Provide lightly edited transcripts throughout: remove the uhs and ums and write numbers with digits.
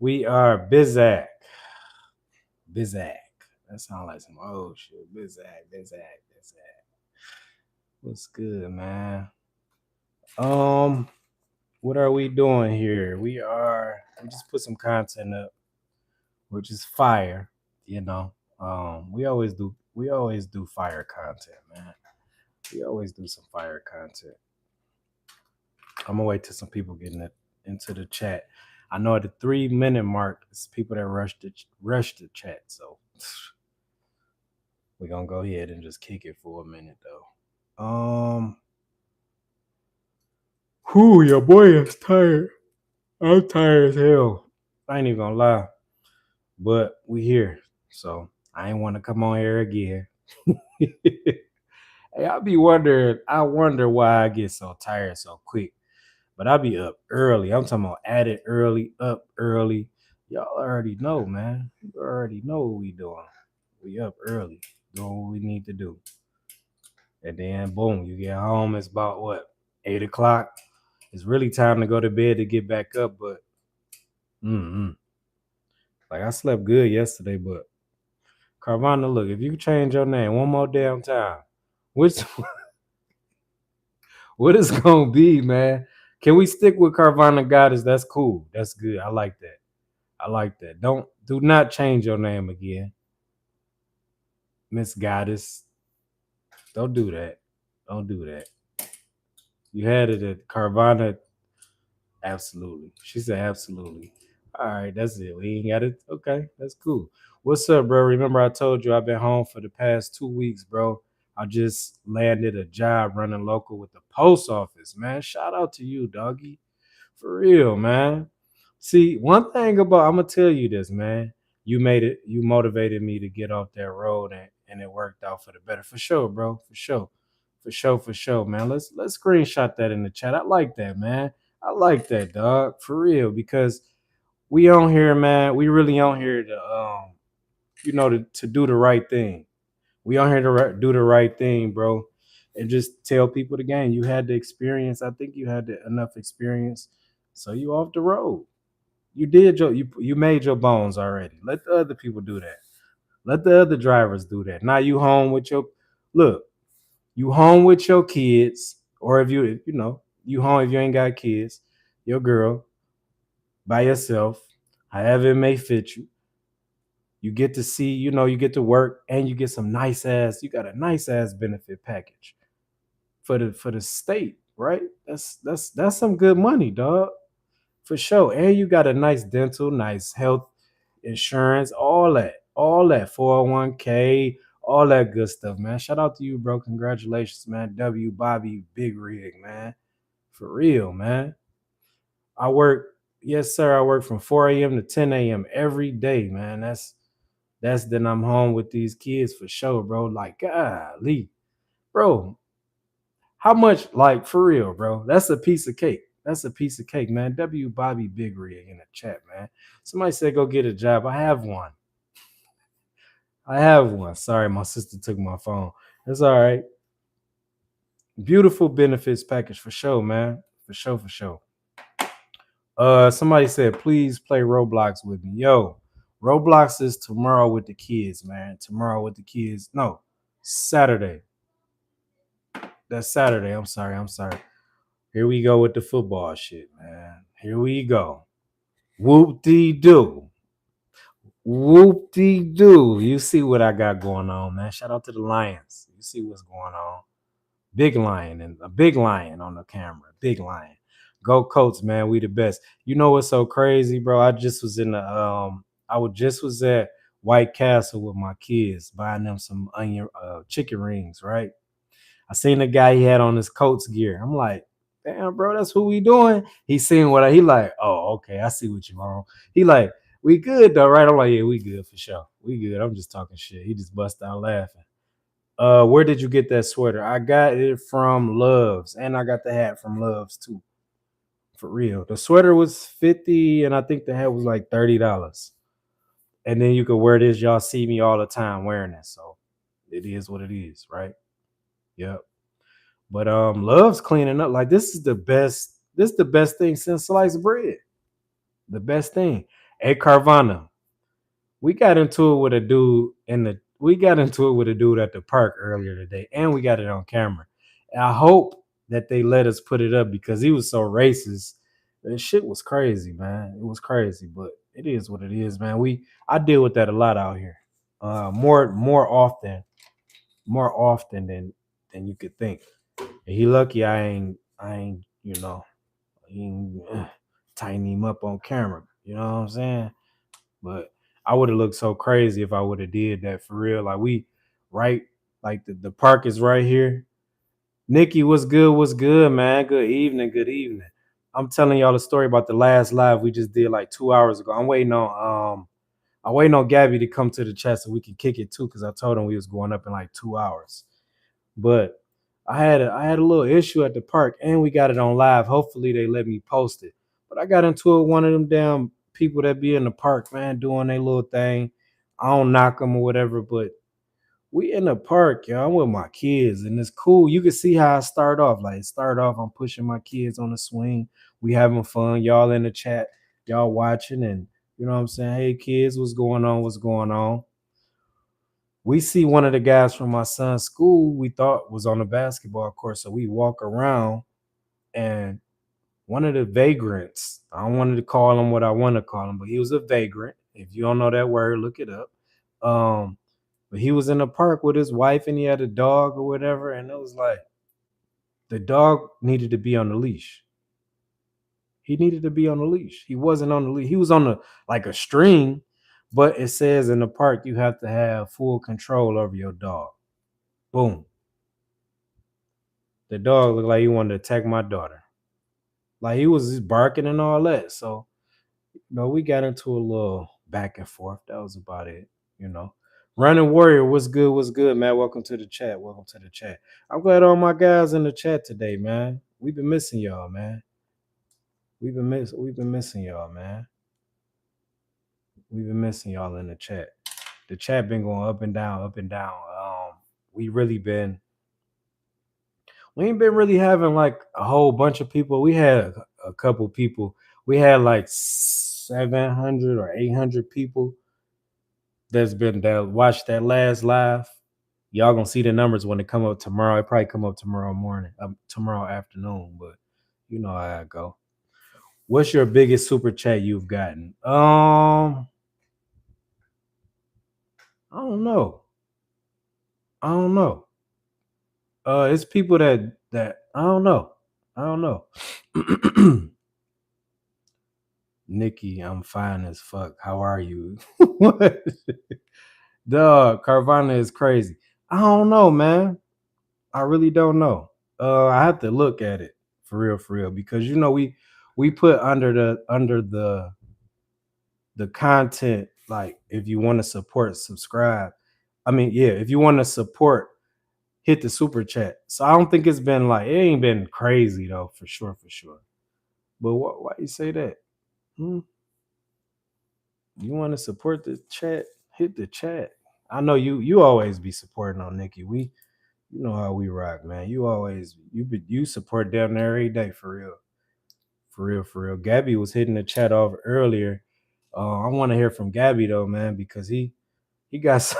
We are Bizak. Bizak. That sounds like some old shit. Bizak, Bizak, Bizak. What's good, man? Um, what are we doing here? We just put some content up, which is fire, you know. We always do fire content, man. We always do some fire content. I'm gonna wait till some people into the chat. I know at the 3 minute mark, it's people that rush the chat. So we're gonna go ahead and just kick it for a minute though. Whew, your boy is tired. I'm tired as hell. I ain't even gonna lie. But we here. So I ain't wanna come on here again. Hey, I wonder why I get so tired so quick. But I be up early. I'm talking about at it early, up early. Y'all already know, man. You already know what we doing. We up early, doing what we need to do. And then boom, you get home. It's about what, 8 o'clock. It's really time to go to bed to get back up. But mm like I slept good yesterday. But Carvana, look, if you change your name one more damn time, which what it's gonna be, man? Can we stick with Carvana Goddess? That's cool. That's good. I like that. I like that. Do not change your name again, Miss Goddess. Don't do that. Don't do that. You had it at Carvana. Absolutely. She said absolutely. All right, that's it. We ain't got it. Okay, that's cool. What's up, bro? Remember I told you I've been home for the past 2 weeks, bro. I just landed a job running local with the post office, man. Shout out to you, doggy. For real, man. See, one thing about I'm gonna tell you this, man. You made it. You motivated me to get off that road, and it worked out for the better, for sure, bro. For sure, for sure, for sure, man. Let's screenshot that in the chat. I like that, man. I like that, dog. For real, because we on here, man. We really on here to to do the right thing. We on here to do the right thing, bro, and just tell people the game. You had the experience. I think you had enough experience, so you off the road. You did you made your bones already. Let the other people do that. Let the other drivers do that. Now you home with your look. You home with your kids, or if you home if you ain't got kids, your girl by yourself, however it may fit you. You get to see, you get to work, and you get some nice ass. You got a nice ass benefit package for the state, right? That's some good money, dog, for sure. And you got a nice dental, nice health insurance, all that 401k, all that good stuff, man. Shout out to you, bro. Congratulations, man. W Bobby Big Rig, man. For real, man. I work, yes, sir. I work from 4 a.m. to 10 a.m. every day, man. That's then I'm home with these kids for sure, bro. Like, golly, bro. How much, like, for real, bro? That's a piece of cake. That's a piece of cake, man. W Bobby Big Rig in the chat, man. Somebody said go get a job. I have one. I have one. Sorry, my sister took my phone. That's all right. Beautiful benefits package for sure, man. For sure, for sure. Somebody said, please play Roblox with me. Yo, Roblox is tomorrow with the kids, man. Tomorrow with the kids. No, Saturday. That's Saturday. I'm sorry. I'm sorry. Here we go with the football shit, man. Here we go. Whoop dee doo. Whoop dee doo. You see what I got going on, man. Shout out to the Lions. You see what's going on. Big lion and a big lion on the camera. Big lion. Go Colts, man. We the best. You know what's so crazy, bro? I just was in the just was at White Castle with my kids buying them some onion chicken rings, right? I seen the guy he had on his Colts gear. I'm like, damn, bro, that's what we doing. He seen he like, oh, okay, I see what you on. He like, we good though, right? I'm like, yeah, we good for sure. We good. I'm just talking shit. He just bust out laughing. Where did you get that sweater? I got it from Love's, and I got the hat from Love's too. For real. The sweater was 50, and I think the hat was like $30. And then you could wear this. Y'all see me all the time wearing it. So it is what it is, right? Yep. But Love's cleaning up. Like this is the best thing since sliced bread. The best thing. Hey Carvana, we got into it with a dude in the we got into it with a dude at the park earlier today, and we got it on camera. And I hope that they let us put it up because he was so racist. That shit was crazy, man. It was crazy, but it is what it is, man. I deal with that a lot out here. More often than you could think. And he lucky I ain't he ain't, tighten him up on camera. You know what I'm saying? But I would have looked so crazy if I would have did that for real. Like right, like the park is right here. Nikki, what's good? What's good, man? Good evening. Good evening. I'm telling y'all a story about the last live we just did like 2 hours ago. I'm waiting on Gabby to come to the chat so we can kick it too, because I told him we was going up in like 2 hours. But I had a little issue at the park and we got it on live. Hopefully they let me post it. But I got into it with one of them damn people that be in the park, man, doing their little thing. I don't knock them or whatever, but we in the park, yo. I'm with my kids, and it's cool. You can see how I start off. Like start off, I'm pushing my kids on the swing. We having fun. Y'all in the chat, y'all watching, and you know what I'm saying? Hey kids, what's going on? What's going on? We see one of the guys from my son's school we thought was on the basketball court. So we walk around and one of the vagrants, I don't want to call him what I want to call him, but he was a vagrant. If you don't know that word, look it up. But he was in the park with his wife and he had a dog or whatever. And it was like the dog needed to be on the leash. He needed to be on the leash. He wasn't on the leash. He was on like a string, but it says in the park you have to have full control over your dog. Boom. The dog looked like he wanted to attack my daughter. Like he was just barking and all that. So, we got into a little back and forth. That was about it, you know. Running Warrior, what's good? What's good, man? Welcome to the chat. Welcome to the chat. I'm glad all my guys in the chat today, man. We've been missing y'all, man. We've been missing y'all, man. We've been missing y'all in the chat. The chat been going up and down, up and down. We really been we ain't been really having like a whole bunch of people. We had a couple people. We had like 700 or 800 people that's been that watched that last live. Y'all gonna see the numbers when it come up tomorrow. It probably come up tomorrow morning, tomorrow afternoon. But you know how I go. What's your biggest super chat you've gotten? I don't know. I don't know. It's people that I don't know. I don't know. Nikki, I'm fine as fuck. How are you? What? Dog, Carvana is crazy. I don't know, man. I really don't know. I have to look at it for real, because we put under the content, like if you want to support, subscribe. I mean, yeah, if you want to support, hit the super chat. So I don't think it ain't been crazy though, for sure. But why you say that? Hmm? You want to support the chat? Hit the chat. I know you always be supporting on Nikki. You know how we rock, man. You support down there every day for real. Gabby was hitting the chat off earlier. I want to hear from Gabby though, man, because he got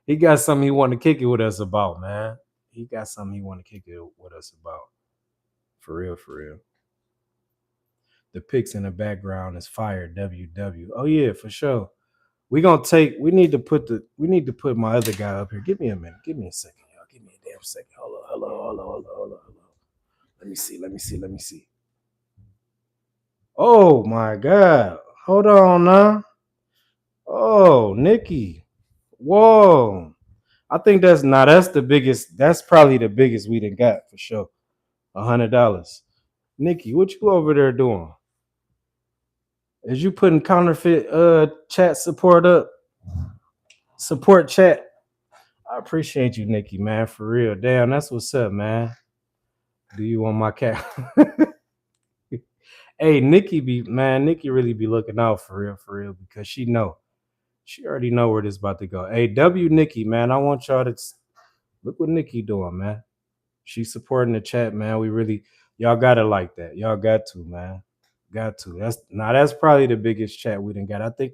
he got something he want to kick it with us about, man. He got something he want to kick it with us about. For real. The pics in the background is fire. WW. Oh yeah, for sure. We need to put my other guy up here. Give me a minute. Give me a second, y'all. Give me a damn second. Hold on. Let me see. Oh my god. Hold on now. Oh, Nikki. Whoa. I think that's the biggest. That's probably the biggest we done got for sure. $100. Nikki, what you over there doing? Is you putting counterfeit chat support up? Support chat. I appreciate you, Nikki, man, for real. Damn, that's what's up, man. Do you want my cat? Hey, Nikki really be looking out for real, because she already know where this about to go. Hey, Nikki, man, I want y'all to look what Nikki doing, man. She's supporting the chat, man. Y'all got to like that. Y'all got to, man. Got to. That's probably the biggest chat we done got. I think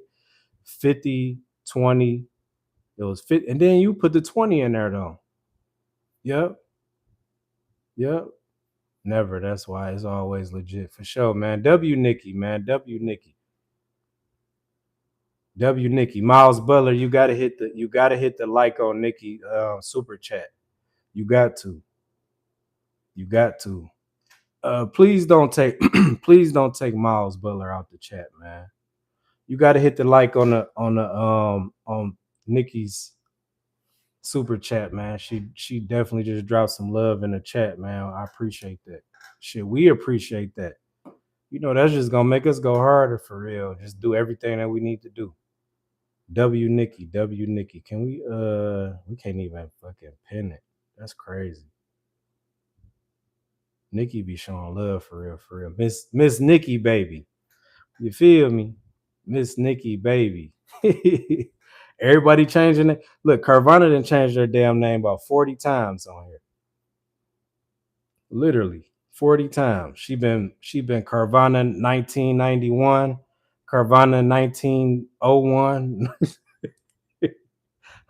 50, 20. It was 50, and then you put the 20 in there though. Yep, yep. Never. That's why it's always legit for sure, man. W Nikki, man. W Nikki. W Nikki. Miles Butler, you gotta hit the like on Nikki super chat. You got to. You got to. Please don't take please don't take Miles Butler out the chat, man. You gotta hit the like on Nikki's super chat, man. She definitely just dropped some love in the chat, man. I appreciate that. Shit, we appreciate that. That's just gonna make us go harder for real. Just do everything that we need to do. W Nikki. Can we can't even fucking pin it. That's crazy. Nikki be showing love for real, for real. Miss Nikki baby. You feel me? Miss Nikki baby. Everybody changing it. Look, Carvana didn't change their damn name about 40 times on here. Literally 40 times. She been Carvana 1991, Carvana 1901.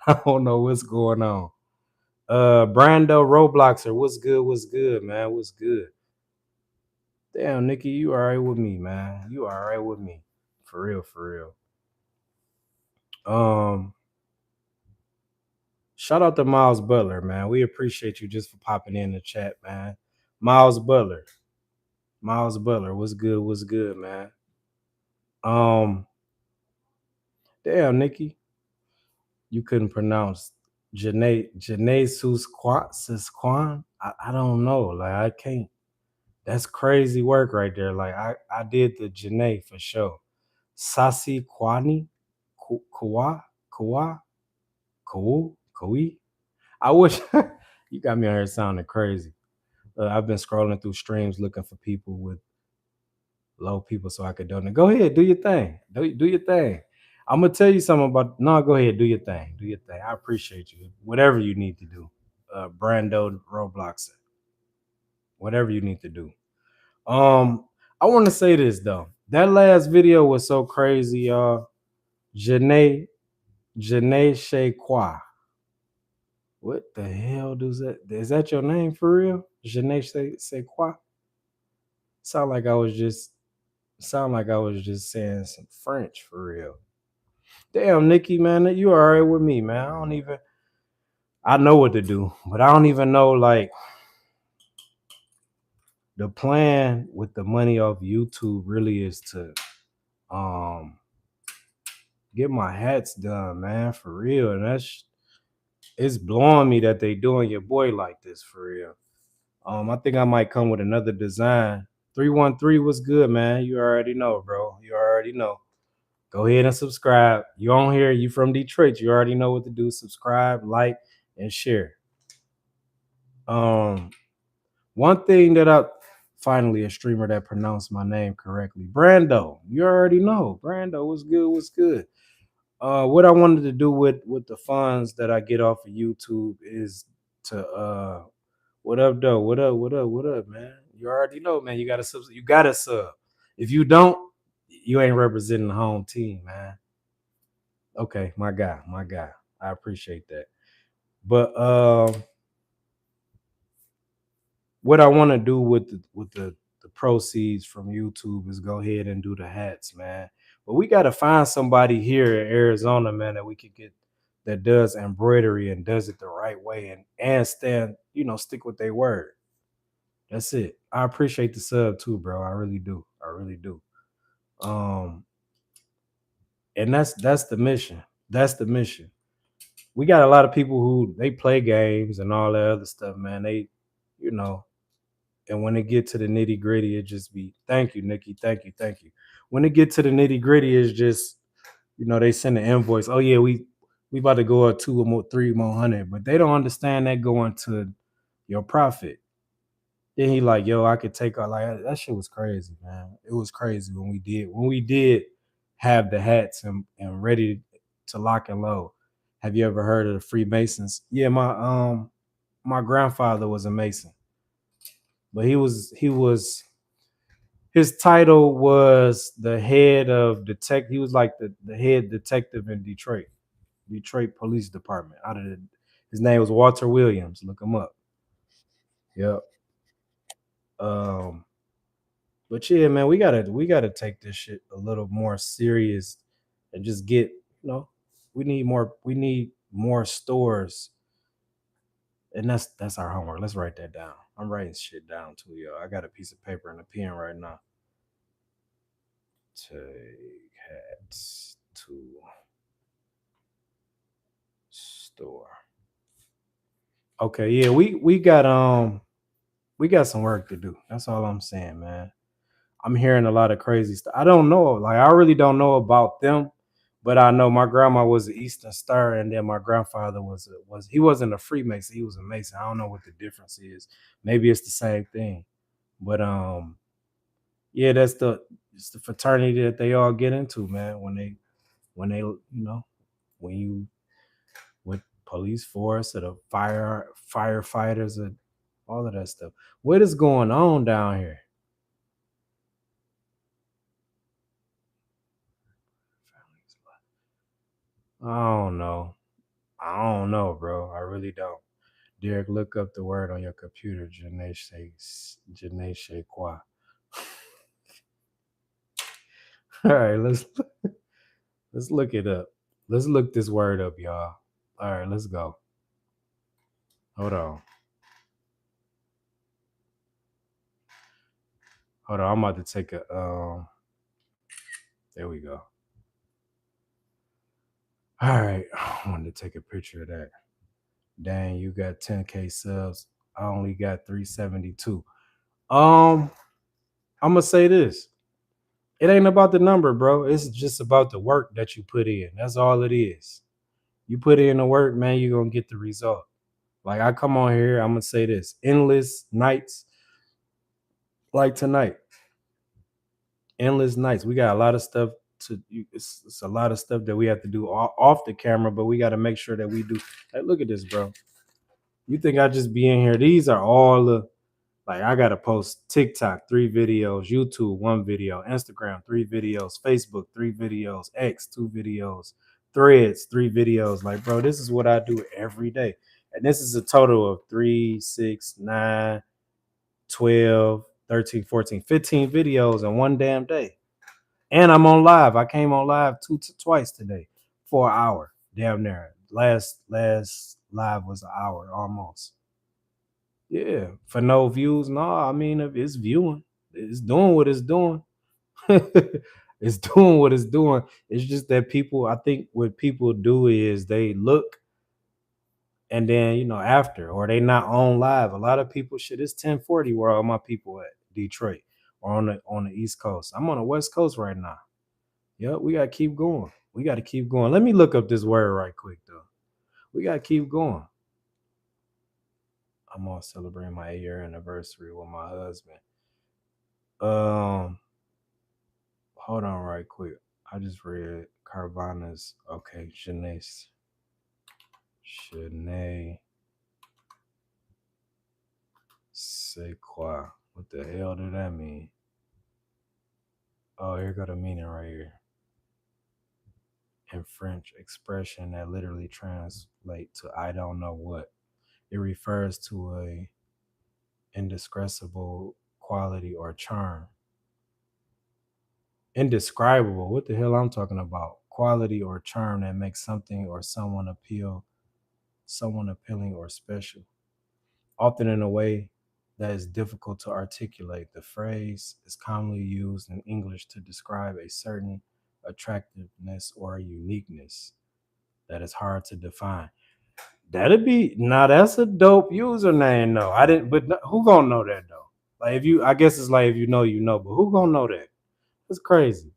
I don't know what's going on. Brando Robloxer, what's good, man? What's good? Damn, Nikki, you all right with me, man. You all right with me. For real, for real. Shout out to Miles Butler, man. We appreciate you just for popping in the chat, man. Miles Butler. Miles Butler, what's good, man? Um, damn, Nikki, you couldn't pronounce Janae Susquan. I don't know. Like I can't. That's crazy work right there. Like I did the Janae for sure. Sasi Kwani, Kwa, Kwa, Kui. I wish you got me on here sounding crazy. I've been scrolling through streams looking for people with low people so I could donate. Go ahead, do your thing. Do your thing. I'm gonna tell you something about. No, go ahead, do your thing. Do your thing. I appreciate you. Whatever you need to do, Brando Roblox, whatever you need to do. I want to say this though. That last video was so crazy, y'all. Janae Shaqua. What the hell does that? Is that your name for real? Janae Shaqua. Sound like I was just saying some French for real. Damn, Nikki, man, you all right with me, man. I know what to do, but I don't even know like the plan with the money off YouTube really is to get my hats done, man, for real. And it's blowing me that they doing your boy like this for real. I think I might come with another design. 313 was good, man. You already know, bro. You already know. Go ahead and subscribe. You on here, you from Detroit. You already know what to do. Subscribe, like, and share. One thing that I finally a streamer that pronounced my name correctly. Brando. You already know. Brando, what's good? What's good? What I wanted to do with the funds that I get off of YouTube is to what up though? What up, man? You already know, man. You gotta sub. If you don't, you ain't representing the home team, man. Okay, my guy. I appreciate that. But what I want to do with the proceeds from YouTube is go ahead and do the hats, man. But we got to find somebody here in Arizona, man, that we could get that does embroidery and does it the right way and stick with their word. That's it. I appreciate the sub too, bro. I really do. I really do. Um, and that's the mission. That's the mission. We got a lot of people who they play games and all that other stuff, man. You know, and when it get to the nitty gritty, it just be thank you, Nikki, thank you. When it get to the nitty gritty, it's just they send an invoice. Oh yeah, we about to go up 3 more hundred, but they don't understand that going to your profit. Then he like, yo, I could take out like that shit was crazy, man. It was crazy when we did have the hats and ready to lock and load. Have you ever heard of the Freemasons? Yeah, my grandfather was a Mason, but he was His title was the head of detect. He was like the head detective in Detroit Police Department. His name was Walter Williams. Look him up. Yep. Um, but yeah, man, we gotta take this shit a little more serious and just get, we need more stores. And that's our homework. Let's write that down. I'm writing shit down too, yo. I got a piece of paper and a pen right now. Take hats to store. Okay, yeah, we got some work to do. That's all I'm saying, man. I'm hearing a lot of crazy stuff. I don't know, like I really don't know about them, but I know my grandma was an Eastern Star, and then my grandfather was he wasn't a Freemason, he was a Mason. I don't know what the difference is. Maybe it's the same thing, but yeah, it's the fraternity that they all get into, man. When when you with police force or the firefighters and all of that stuff. What is going on down here? I don't know. I don't know, bro. I really don't. Derek, look up the word on your computer. Je ne sais quoi. All right, let's look it up. Let's look this word up, y'all. All right, let's go. Hold on. Hold on. I'm about to take a there we go. All right. I wanted to take a picture of that. Dang, you got 10K subs. I only got 372. Um, I'm gonna say this. It ain't about the number, bro. It's just about the work that you put in. That's all it is. You put in the work, man, you're gonna get the result. Like I come on here, I'm gonna say this. Endless nights like tonight. Endless nights. We got a lot of stuff it's a lot of stuff that we have to do off the camera, but we got to make sure that we do. Hey, look at this, bro. You think I just be in here? These are all the like I gotta post TikTok, 3 videos, YouTube, 1 video, Instagram, 3 videos, Facebook, 3 videos, X, 2 videos, Threads, 3 videos. Like, bro, this is what I do every day. And this is a total of 3, 6, 9, 12, 13, 14, 15 videos in one damn day. And I'm on live. I came on live twice today for an hour. Damn near. Last live was an hour almost. Yeah, for no views. No, I mean if it's viewing, it's doing what it's doing. It's doing what it's doing. It's just that people, I think what people do is they look and then after, or they not on live. A lot of people shit. It's 10:40 where all my people at Detroit or on the East Coast. I'm on the West Coast right now. Yep, we gotta keep going. We gotta keep going. Let me look up this word right quick though. We gotta keep going. I'm gonna celebrate my 8 year anniversary with my husband. Um, hold on right quick. I just read Carvana's okay, Shanae c'est quoi? What the hell did that mean? Oh, here got a meaning right here. In French expression that literally translate to I don't know what. It refers to a indescribable quality or charm. Indescribable. What the hell I'm talking about? Quality or charm that makes something or someone appealing or special, often in a way that is difficult to articulate. The phrase is commonly used in English to describe a certain attractiveness or uniqueness that is hard to define. That'd be now. That's a dope username, though. I didn't, but who gonna know that though? Like if you, I guess it's like if you know, but who gonna know that? That's crazy.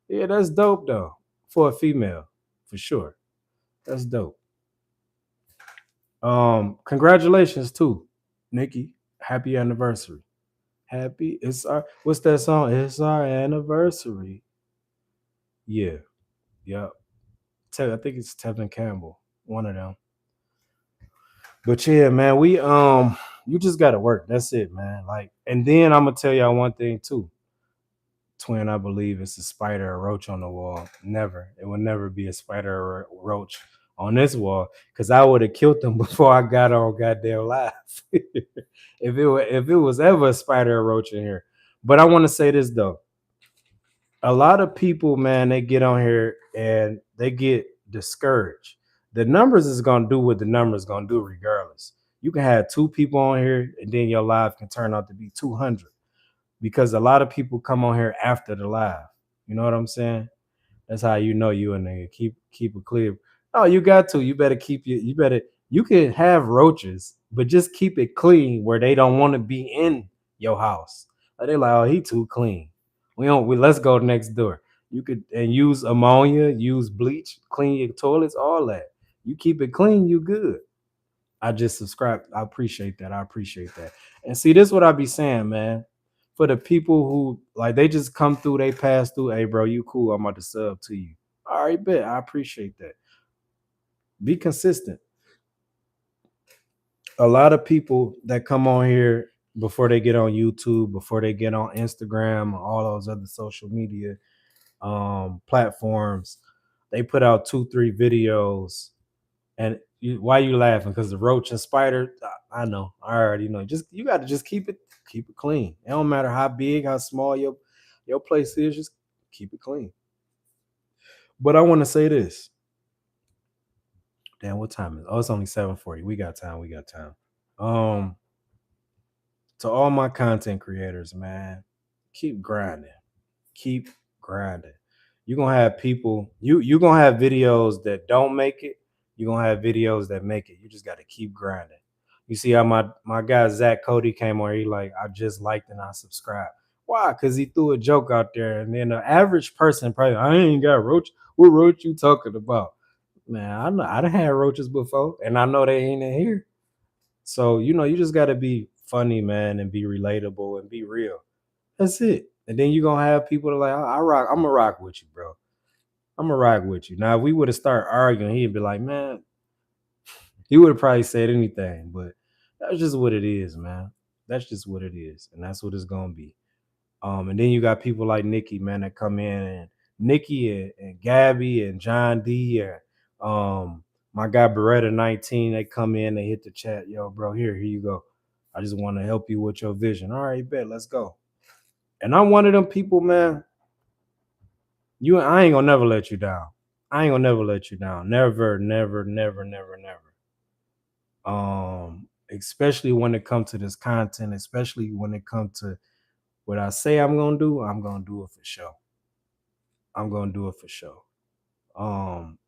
Yeah, that's dope though for a female, for sure. That's dope. Congratulations too, Nikki. Happy anniversary. Happy. It's our. What's that song? It's our anniversary. Yeah. Yep. I think it's Tevin Campbell. One of them. But yeah, man, you just gotta work. That's it, man. Like, and then I'm gonna tell y'all one thing too. Twin, I believe it's a spider or roach on the wall. Never. It would never be a spider or a roach on this wall because I would have killed them before I got on goddamn live. If it was ever a spider or roach in here. But I want to say this though. A lot of people, man, they get on here and they get discouraged. The numbers is gonna do what the numbers gonna do regardless. You can have two people on here and then your live can turn out to be 200 because a lot of people come on here after the live. You know what I'm saying? That's how you know you a nigga. Keep it clear. Oh, you got to. You better you can have roaches, but just keep it clean where they don't want to be in your house. Like they like, oh, he too clean. We let's go next door. You could and use ammonia, use bleach, clean your toilets, all that. You keep it clean, you good. I just subscribe. I appreciate that. I appreciate that. And see, this is what I be saying, man. For the people who like they just come through, they pass through. Hey, bro, you cool. I'm about to sub to you. All right, bet. I appreciate that. Be consistent. A lot of people that come on here before they get on YouTube, before they get on Instagram, or all those other social media platforms, they put out 2, 3 videos. And why you laughing? Because the roach and spider, I know, I already know. Just you got to just keep it clean. It don't matter how big, how small your place is. Just keep it clean. But I want to say this. Damn, what time is? Oh, it's only 7:40. We got time. We got time. Um, to all my content creators, man, keep grinding. Keep grinding. You're gonna have people, you're gonna have videos that don't make it. You're gonna have videos that make it. You just gotta keep grinding. You see how my guy Zach Cody came on, he like, I just liked and I subscribed. Why? Because he threw a joke out there, and then the average person probably, I ain't got roach. What roach you talking about? Man, I know I done had roaches before, and I know they ain't in here. So, you just gotta be funny, man, and be relatable and be real. That's it. And then you're gonna have people that are like, I rock, I'm gonna rock with you, bro. I'm gonna rock with you. Now, if we would have started arguing, he'd be like, man, he would have probably said anything, but that's just what it is, man. That's just what it is, and that's what it's gonna be. And then you got people like Nikki, man, that come in and Nikki and Gabby and John D and my guy Beretta 19, they come in, they hit the chat, yo, bro, here you go. I just want to help you with your vision. All right, bet, let's go. And I'm one of them people, man. I ain't gonna never let you down. I ain't gonna never let you down. Never, never, never, never, never. Especially when it comes to this content, especially when it comes to what I say I'm gonna do it for sure. I'm gonna do it for sure. Um,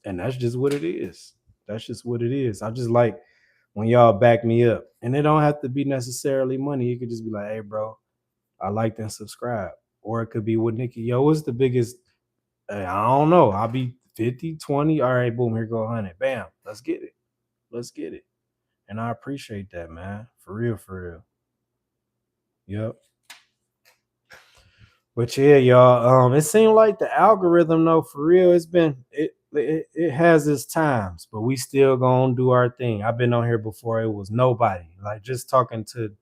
and that's just what it is. That's just what it is. I just like when y'all back me up. And it don't have to be necessarily money. You could just be like, hey, bro, I like and subscribe. Or it could be with Nikki. Yo, what's the biggest? I don't know. I'll be 50, 20. All right, boom, here go 100. Bam. Let's get it. Let's get it. And I appreciate that, man. For real, for real. Yep. But yeah, y'all. It seemed like the algorithm, though, for real, it has its times, but we still gonna do our thing. I've been on here before, it was nobody. Like just talking to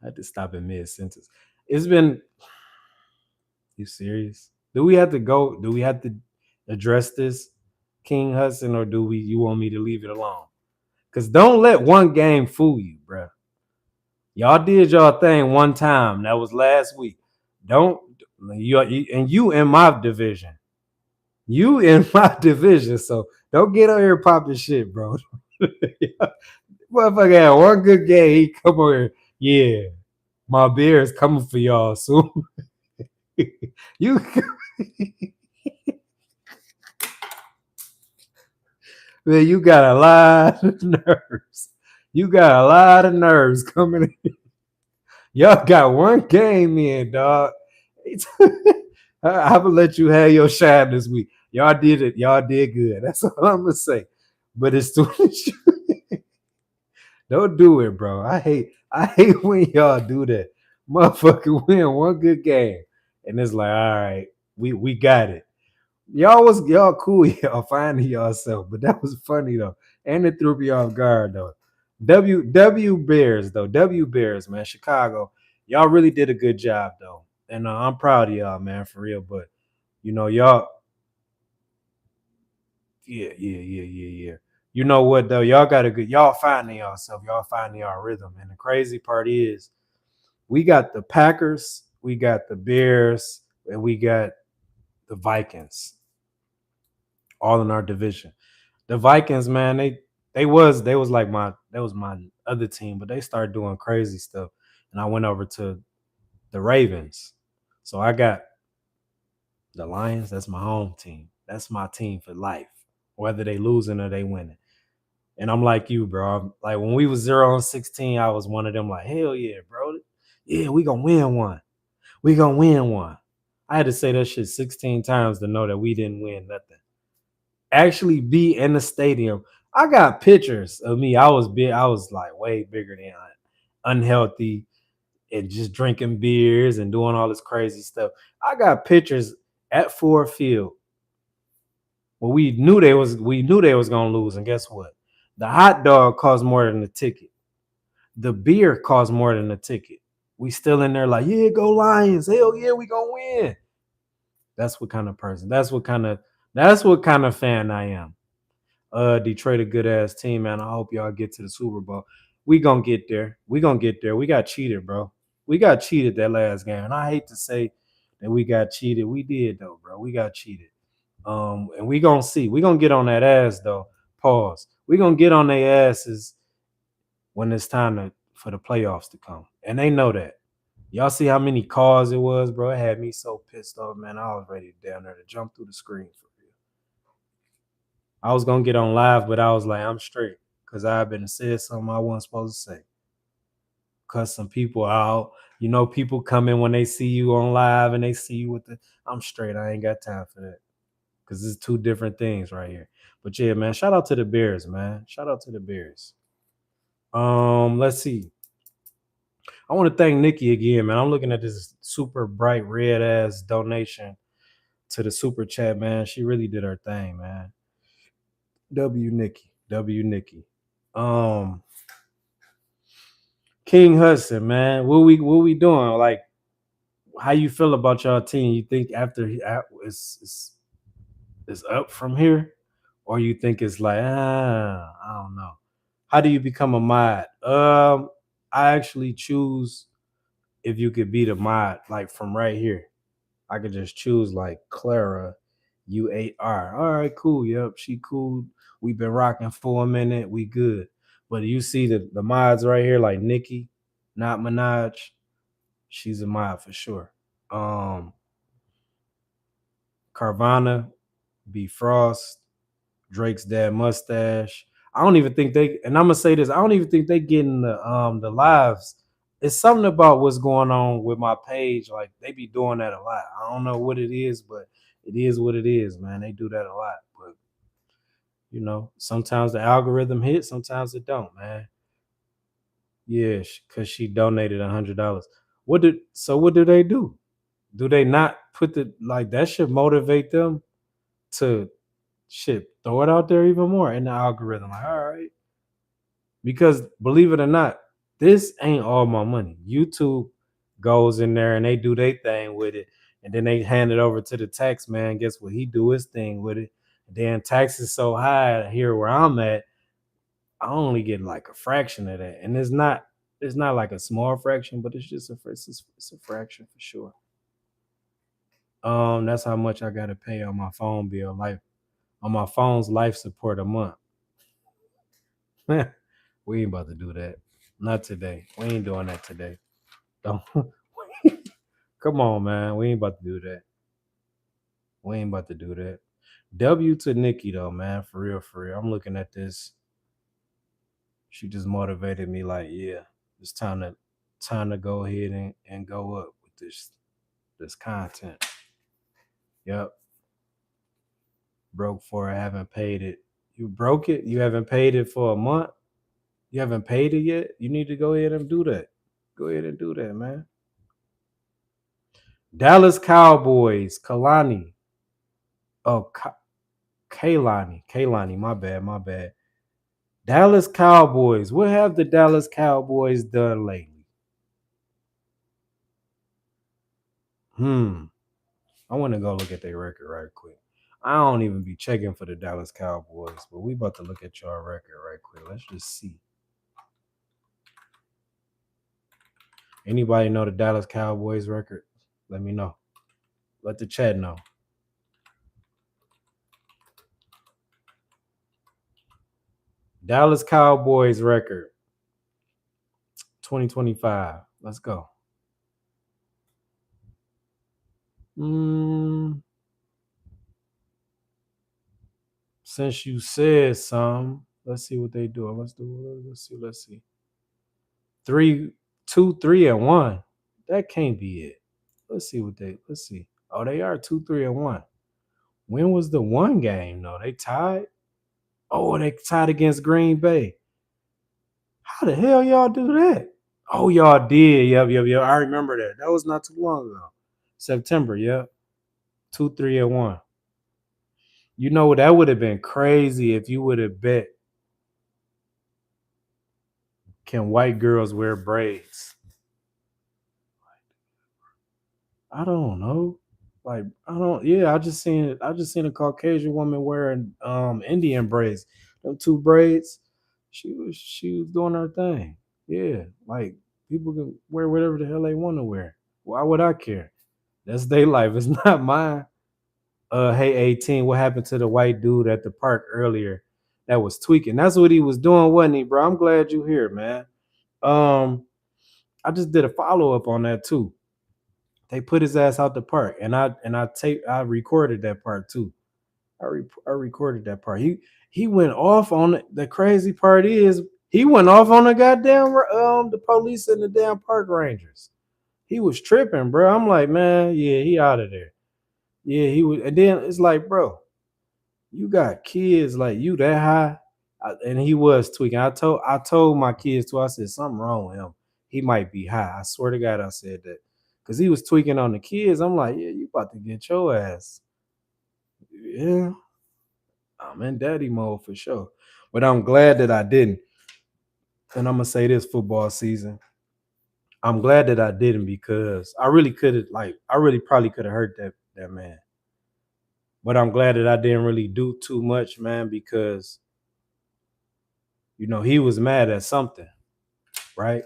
I had to stop in mid sentence. It's been you serious? Do we have to go? Do we have to address this, King Hudson, or do you want me to leave it alone? Because don't let one game fool you, bro. Y'all did y'all thing one time. That was last week. Don't you in my division. You in my division. So don't get on here popping shit, bro. Motherfucker had one good game. He come over here. Yeah. My beer is coming for y'all soon. you man, you got a lot of nerves. You got a lot of nerves coming in. Y'all got one game in, dog. I'm gonna let you have your shine this week. Y'all did it. Y'all did good. That's all I'm gonna say. But it's too much. Don't do it, bro. I hate when y'all do that. Motherfucker win one good game. And it's like, all right, we got it. Y'all cool, y'all finding yourself, but that was funny though. And it threw me off guard though. W Bears though. W Bears, man. Chicago. Y'all really did a good job though. And I'm proud of y'all, man, for real. But y'all, yeah. You know what though? Y'all got a good. Y'all finding yourself. Y'all finding y'all rhythm. And the crazy part is, we got the Packers, we got the Bears, and we got the Vikings, all in our division. The Vikings, man, they was like my other team, but they started doing crazy stuff, and I went over to the Ravens. So I got the Lions. That's my home team. That's my team for life, whether they losing or they winning. And I'm like you, bro. Like when we was 0-16, I was one of them. Like hell yeah, bro. Yeah, we gonna win one. We gonna win one. I had to say that shit 16 times to know that we didn't win nothing. Actually, be in the stadium. I got pictures of me. I was big. I was like way bigger than unhealthy and just drinking beers and doing all this crazy stuff. I got pictures at Ford Field. Well, we knew they was gonna lose, and guess what? The hot dog cost more than the ticket. The beer cost more than the ticket. We still in there like, yeah, go Lions. Hell yeah, we gonna win. That's what kind of person. That's what kind of fan I am. Detroit a good ass team, man. I hope y'all get to the Super Bowl. We gonna get there. We gonna get there. We got cheated, bro. We got cheated that last game. And I hate to say that we got cheated. We did though, bro. We got cheated. And we gonna see. We gonna get on that ass though. Pause. We gonna get on their asses when it's time for the playoffs to come. And they know that. Y'all see how many calls it was, bro? It had me so pissed off, man. I was ready down there to jump through the screen for real. I was gonna get on live, but I was like, I'm straight. Cause I've been said something I wasn't supposed to say. Cuss some people out. People come in when they see you on live and they see you with the I'm straight. I ain't got time for that. Cause it's two different things right here. But yeah, man, shout out to the Bears, man. Shout out to the Bears. Let's see. I want to thank Nikki again, man. I'm looking at this super bright red ass donation to the super chat, man. She really did her thing, man. W Nikki. W Nikki. Um King Hudson, man. What we doing? Like, how you feel about y'all team? You think after it's up from here? Or you think it's like, I don't know. How do you become a mod? I actually choose if you could be the mod, like from right here. I could just choose like Clara UAR. All right, cool. Yep, she cool. We've been rocking for a minute. We good. But you see the mods right here, like Nikki, not Minaj. She's a mod for sure. Carvana, B Frost, Drake's dad mustache. I don't even think they, and I'm gonna say this, I don't even think they getting the lives. It's something about what's going on with my page. Like they be doing that a lot. I don't know what it is, but it is what it is, man. They do that a lot. But sometimes the algorithm hits, sometimes it don't, man. Yeah, because she donated $100. What do they do? Do they not put the like that should motivate them to shit, throw it out there even more in the algorithm. Like, all right. Because believe it or not, this ain't all my money. YouTube goes in there and they do their thing with it. And then they hand it over to the tax man. Guess what? He do his thing with it. And then tax is so high here where I'm at, I only get like a fraction of that. And it's not like a small fraction, but it's a fraction for sure. That's how much I gotta pay on my phone bill, like on my phone's life support a month. We ain't about to do that. Not today. We ain't doing that today. Don't. Come on, man. We ain't about to do that. We ain't about to do that. W to Nikki though, man. For real, for real. I'm looking at this. She just motivated me. Like, yeah, it's time to go ahead and go up with this content. Yep. Broke for it. Haven't paid it. You broke it. You haven't paid it for a month. You haven't paid it yet. You need to go ahead and do that. Go ahead and do that, man. Dallas Cowboys, Kalani. Oh, Kaylani. My bad. Dallas Cowboys. What have the Dallas Cowboys done lately? Hmm. I want to go look at their record right quick. I don't even be checking for the Dallas Cowboys, but we about to look at your record right quick. Let's just see. Anybody know the Dallas Cowboys record? Let me know. Let the chat know. Dallas Cowboys record 2025. Let's go. Mm, since you said some, let's see what they do. Let's see. 3-2-3-1. That can't be it. Let's see. Oh, they are 2-3-1. When was the one game? No, they tied. Oh, they tied against Green Bay. How the hell y'all do that? Oh, y'all did. Yep. I remember that. That was not too long ago. September, yep. 2-3-1. You know, that would have been crazy if you would have bet, can white girls wear braids? I don't know. Like, I don't, yeah, I just seen a Caucasian woman wearing Indian braids. Them two braids. She was doing her thing. Yeah. Like, people can wear whatever the hell they want to wear. Why would I care? That's their life. It's not mine. Hey 18, what happened to the white dude at the park earlier that was tweaking? That's what he was doing, wasn't he, bro? I'm glad you here, man. Um, I just did a follow-up on that too. They put his ass out the park, and I recorded that part too. I recorded that part. He went off on it. The crazy part is he went off on the goddamn the police and the damn park rangers. He was tripping, bro. I'm like, man, yeah, he out of there. Yeah, he was. And then it's like, bro, you got kids like you that high. And he was tweaking. I told my kids too. I said something wrong with him. He might be high. I swear to God, I said that because he was tweaking on the kids. I'm like, yeah, you about to get your ass. Yeah, I'm in daddy mode for sure. But I'm glad that I didn't. And I'm gonna say this football season. I'm glad that I didn't because I really could have, like, I really probably could have hurt that man. But I'm glad that I didn't really do too much, man, because he was mad at something, right?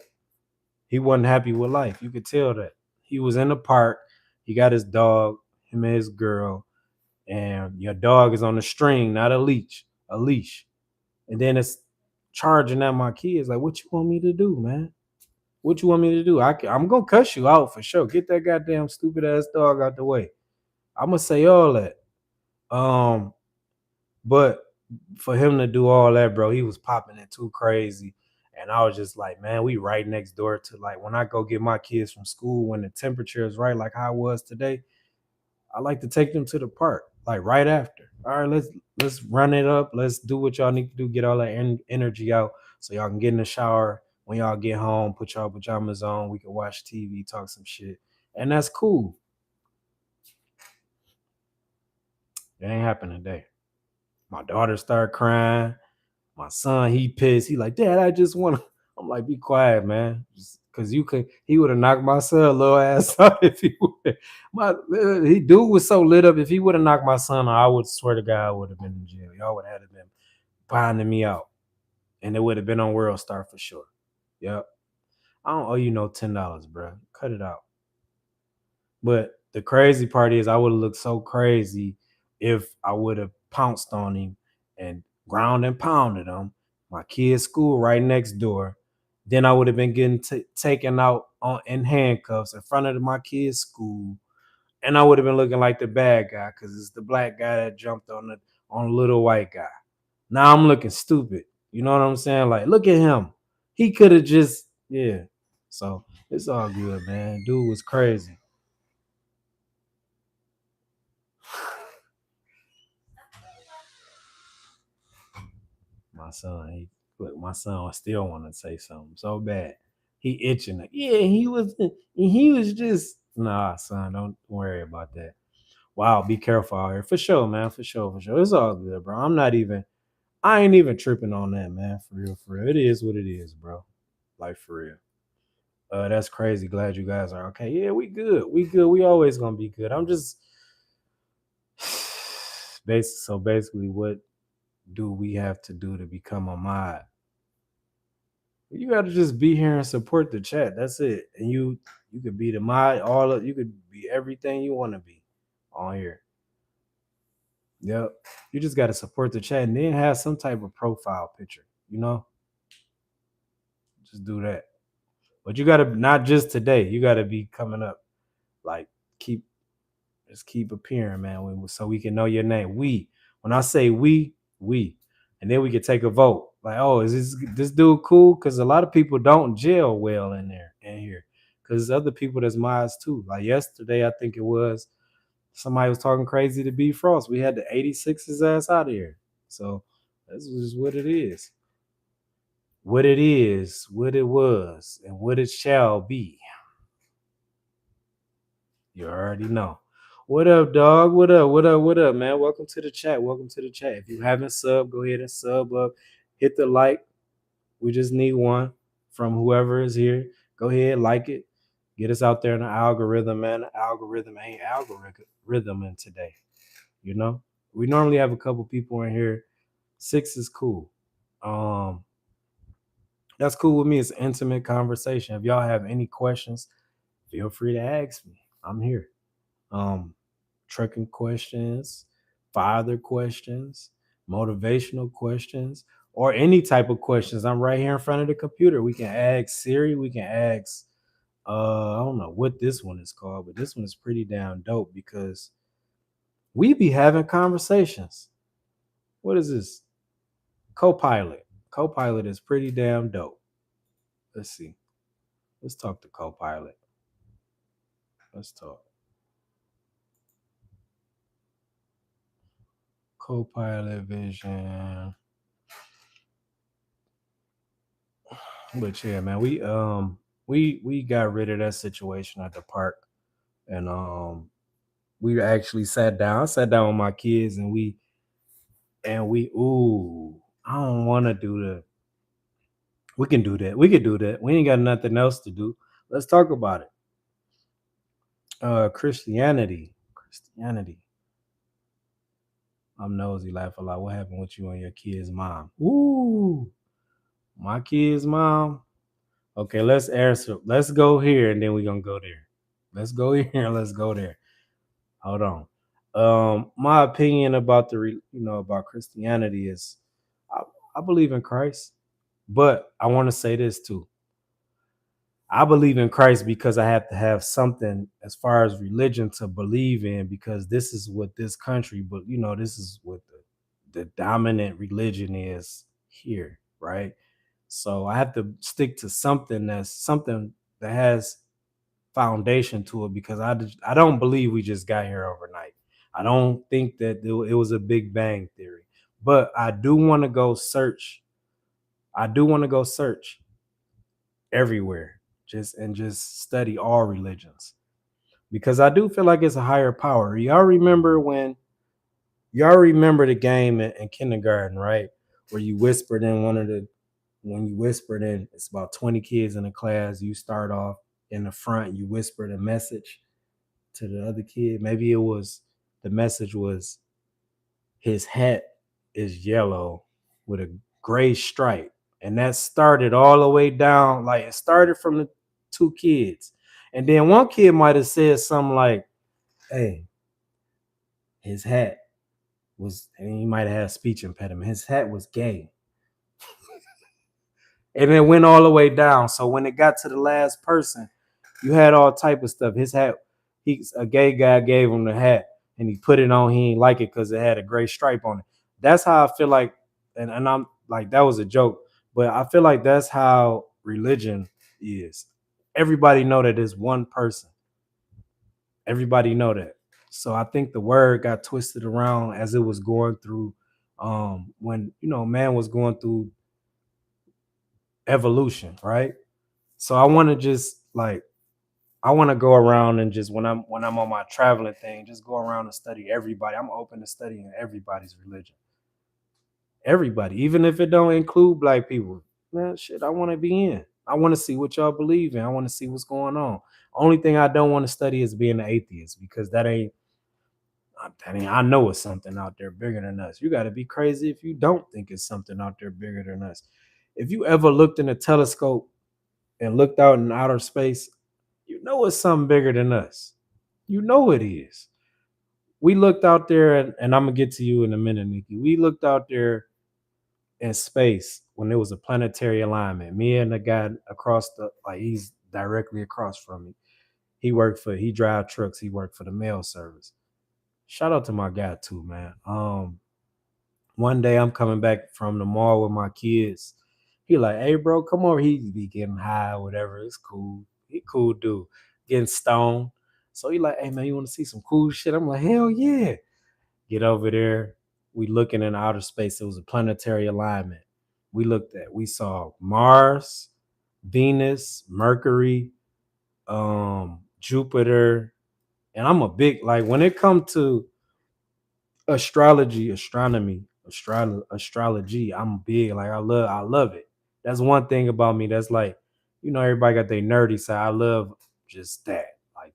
He wasn't happy with life. You could tell that. He was in the park. He got his dog, him and his girl, and your dog is on a string, not a leash. And then it's charging at my kids. Like, what you want me to do, man? What you want me to do? I'm gonna cuss you out for sure. Get that goddamn stupid ass dog out the way. I'm gonna say all that. Um, but for him to do all that, bro, he was popping it too crazy. And I was just like, man, we right next door to, like, when I go get my kids from school, when the temperature is right, like how it was today, I like to take them to the park, like right after. All right, let's run it up. Let's do what y'all need to do. Get all that energy out so y'all can get in the shower. When y'all get home, put y'all pajamas on. We can watch TV, talk some shit, and that's cool. It ain't happening today. My daughter started crying. My son, he pissed. He like, Dad, I just want to. I'm like, be quiet, man. Cause he would have knocked my son little ass out if he would. He dude was so lit up. If he would have knocked my son out, I would swear to God, I would have been in jail. Y'all would have had been finding me out, and it would have been on World Star for sure. Yep. I don't owe you no $10, bro. Cut it out. But the crazy part is, I would have looked so crazy if I would have pounced on him and ground and pounded him. My kid's school right next door. Then I would have been getting taken out in handcuffs in front of my kid's school, and I would have been looking like the bad guy because it's the black guy that jumped on the little white guy. Now I'm looking stupid. You know what I'm saying? Like, look at him. He could have just, yeah. So it's all good, man. Dude was crazy. My son, my son still want to say something so bad. He itching. Like, yeah, he was just, nah, son, don't worry about that. Wow, be careful out here. For sure, man. For sure. It's all good, bro. I ain't even tripping on that, man. For real, for real. It is what it is, bro. Like for real. That's crazy. Glad you guys are okay. Yeah, we good. We good. We always gonna be good. I'm just basically what do we have to do to become a mod? You gotta just be here and support the chat. That's it. And you could be the mod, you could be everything you want to be on here. Yep. You just gotta support the chat and then have some type of profile picture, you know? Just do that. But you gotta not just today, you gotta be coming up. Like keep just keep appearing, man, so we can know your name. When I say we, and then we can take a vote. Like, oh, is this dude cool? Because a lot of people don't gel well in here. Because other people that's mods too. Like yesterday, I think it was somebody was talking crazy to B Frost. We had the 86's ass out of here. So that's just what it is. What it is, what it was, and what it shall be. You already know. What up, dog? What up? What up? What up, man? Welcome to the chat. Welcome to the chat. If you haven't subbed, go ahead and sub up. Hit the like. We just need one from whoever is here. Go ahead, like it. Get us out there in the algorithm, man. The algorithm ain't algorithm in today. You know? We normally have a couple people in here. 6 is cool. That's cool with me. It's an intimate conversation. If y'all have any questions, feel free to ask me. I'm here. Trucking questions, father questions, motivational questions, or any type of questions. I'm right here in front of the computer. We can ask Siri. We can ask. I don't know what this one is called, but this one is pretty damn dope because we be having conversations. What is this? Copilot. Copilot is pretty damn dope. Let's see. Let's talk to Copilot. Let's talk. Copilot Vision. But yeah, man, we got rid of that situation at the park, and we actually sat down. I sat down with my kids, and we ooh, I don't want to do the. We can do that. We can do that. We ain't got nothing else to do. Let's talk about it. Christianity. I'm nosy. Laugh a lot. What happened with you and your kid's mom? Ooh, my kid's mom. Okay, let's answer. Let's go here, and then we're gonna go there. Let's go here. Let's go there. Hold on. My opinion about about Christianity is, I, I believe in Christ, but I want to say this too. I believe in Christ because I have to have something as far as religion to believe in, because this is what this country, but this is what the dominant religion is here, right? So I have to stick to something that has foundation to it, because I don't believe we just got here overnight. I don't think that it was a Big Bang theory, but I do want to go search. I do want to go search everywhere, just study all religions, because I do feel like it's a higher power. Y'all remember the game in kindergarten, right? Where you whispered in when you whispered in, it's about 20 kids in a class. You start off in the front, you whispered a message to the other kid. Maybe the message was, his hat is yellow with a gray stripe. And that started all the way down. Like, it started from the two kids. And then one kid might have said something like, hey, his hat was, and he might have had a speech impediment. His hat was gay. And it went all the way down. So when it got to the last person, you had all type of stuff. His hat, a gay guy gave him the hat, and he put it on. He didn't like it because it had a gray stripe on it. That's how I feel like, and I'm like, that was a joke, but I feel like that's how religion is. Everybody know that it's one person. Everybody know that. So I think the word got twisted around as it was going through, when man was going through evolution, right? So I want to just like, I want to go around and just when I'm on my traveling thing, just go around and study everybody. I'm open to studying everybody's religion. Everybody, even if it don't include black people. Man, shit, I want to be in. I want to see what y'all believe in. I want to see what's going on. Only thing I don't want to study is being an atheist because I know it's something out there bigger than us. You got to be crazy if you don't think it's something out there bigger than us. If you ever looked in a telescope and looked out in outer space, you know it's something bigger than us. You know it is. We looked out there, and I'm gonna get to you in a minute, Nikki. We looked out there in space when there was a planetary alignment. Me and the guy across the like he's directly across from me. He drive trucks, he worked for the mail service. Shout out to my guy too, man. One day I'm coming back from the mall with my kids. He like, hey bro, come over. He be getting high, whatever. It's cool. He cool dude. Getting stoned. So he like, hey man, you want to see some cool shit? I'm like, hell yeah. Get over there. We looking in outer space. It was a planetary alignment. We saw Mars, Venus, Mercury, Jupiter. And I'm a big like when it comes to astrology, astronomy, astrology. I'm big. Like I love it. That's one thing about me. That's like, everybody got their nerdy side. I love just that. Like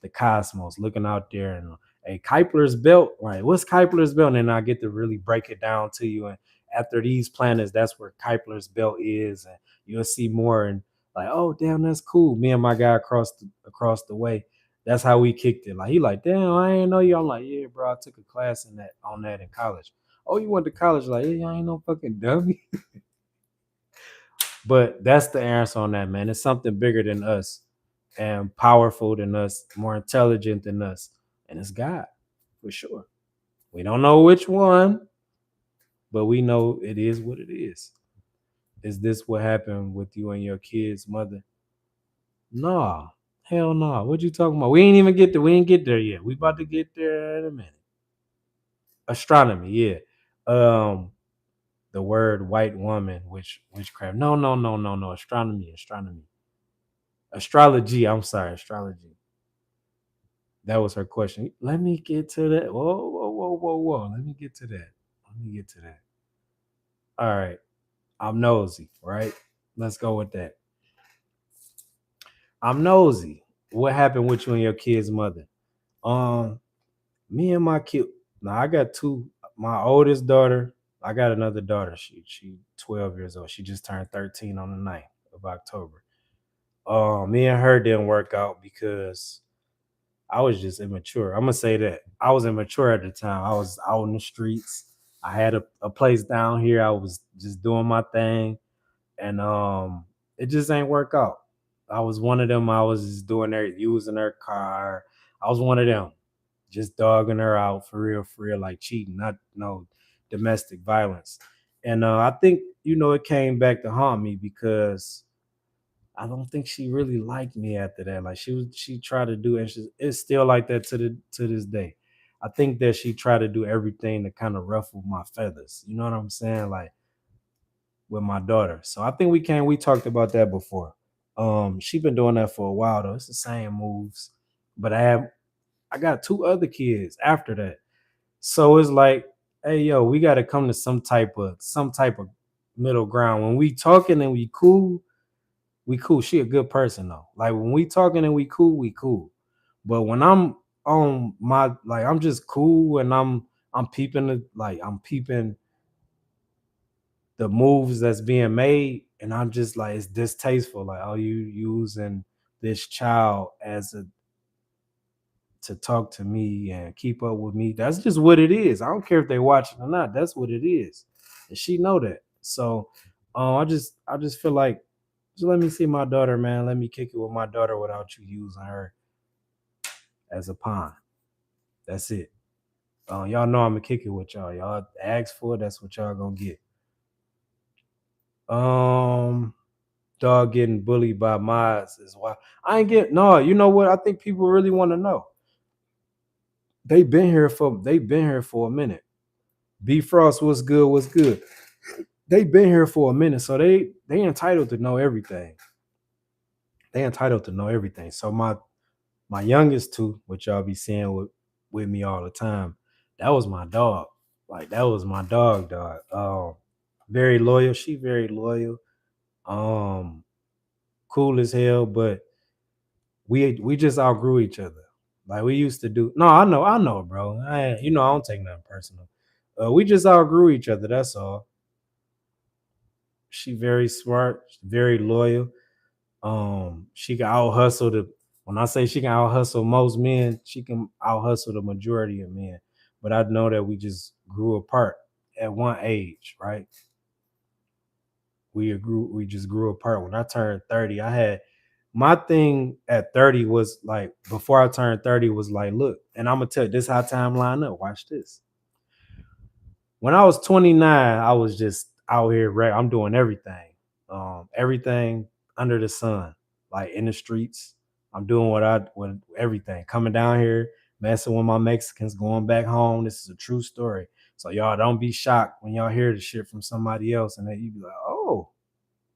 the cosmos, looking out there and a Kepler's belt. Like, what's Kepler's belt? And then I get to really break it down to you. And after these planets, that's where Kepler's belt is. And you'll see more and like, oh damn, that's cool. Me and my guy across the way, that's how we kicked it. Like he like, damn, I ain't know you. I'm like, yeah, bro, I took a class on that in college. Oh, you went to college? Like, yeah, I ain't no fucking dummy. But that's the answer on that, man. It's something bigger than us and powerful than us, more intelligent than us. And it's God, for sure. We don't know which one, but we know it is what it is. Is this what happened with you and your kid's mother? Nah. Hell no. Nah. What you talking about? We ain't get there yet. We about to get there in a minute. Astronomy, yeah. Um, the word white woman, witchcraft. No, no, no, no, no. Astronomy. Astrology. I'm sorry, astrology. That was her question. Let me get to that. Whoa. Let me get to that. All right. I'm nosy, right? Let's go with that. I'm nosy. What happened with you and your kid's mother? Um, Me and my kid. Now I got two. My oldest daughter. I got another daughter. She 12 years old. She just turned 13 on the 9th of October. Me and her didn't work out because I was just immature. I'm gonna say that I was immature at the time. I was out in the streets. I had a place down here. I was just doing my thing, and it just ain't work out. I was one of them. I was just doing their using their car. I was one of them, just dogging her out for real, like cheating, not no domestic violence. And I think it came back to haunt me because I don't think she really liked me after that. Like she tried to do, and it's still like that to this day. I think that she tried to do everything to kind of ruffle my feathers. You know what I'm saying? Like with my daughter. So I think we talked about that before. She been doing that for a while though. It's the same moves. But I got two other kids after that. So it's like, hey yo, we gotta come to some type of middle ground. When we talking and we cool. She a good person though. Like when we talking and we cool, we cool. But when I'm on my like I'm just cool and I'm peeping I'm peeping the moves that's being made, and I'm just like it's distasteful. Like, oh, you using this child as a to talk to me and keep up with me. That's just what it is. I don't care if they watching or not. That's what it is, and she know that. So, I just feel like just let me see my daughter, man. Let me kick it with my daughter without you using her as a pawn. That's it. Y'all know I'm gonna kick it with y'all. Y'all ask for it. That's what y'all gonna get. Um, Dog getting bullied by mods is why I ain't get no. You know what? I think people really want to know. They've been here for a minute. B Frost, what's good? What's good? They've been here for a minute, so they entitled to know everything. They entitled to know everything. So my youngest two, which y'all be seeing with me all the time, that was my dog. Like that was my dog. Very loyal. She very loyal. Um, cool as hell, but we just outgrew each other. Like we used to do. No, I know, bro. I don't take nothing personal. We just outgrew each other. That's all. She very smart, very loyal. She can out hustle the. When I say she can out hustle most men, she can out hustle the majority of men. But I know that we just grew apart at one age, right? We just grew apart. When I turned 30, I had my thing at 30 was like before I turned 30 was like, look, and I'm gonna tell you this how time line up. Watch this. When I was 29, I was just out here. I'm doing everything under the sun, like in the streets. I'm doing what everything. Coming down here, messing with my Mexicans, going back home. This is a true story. So y'all don't be shocked when y'all hear the shit from somebody else, and then you be like, oh,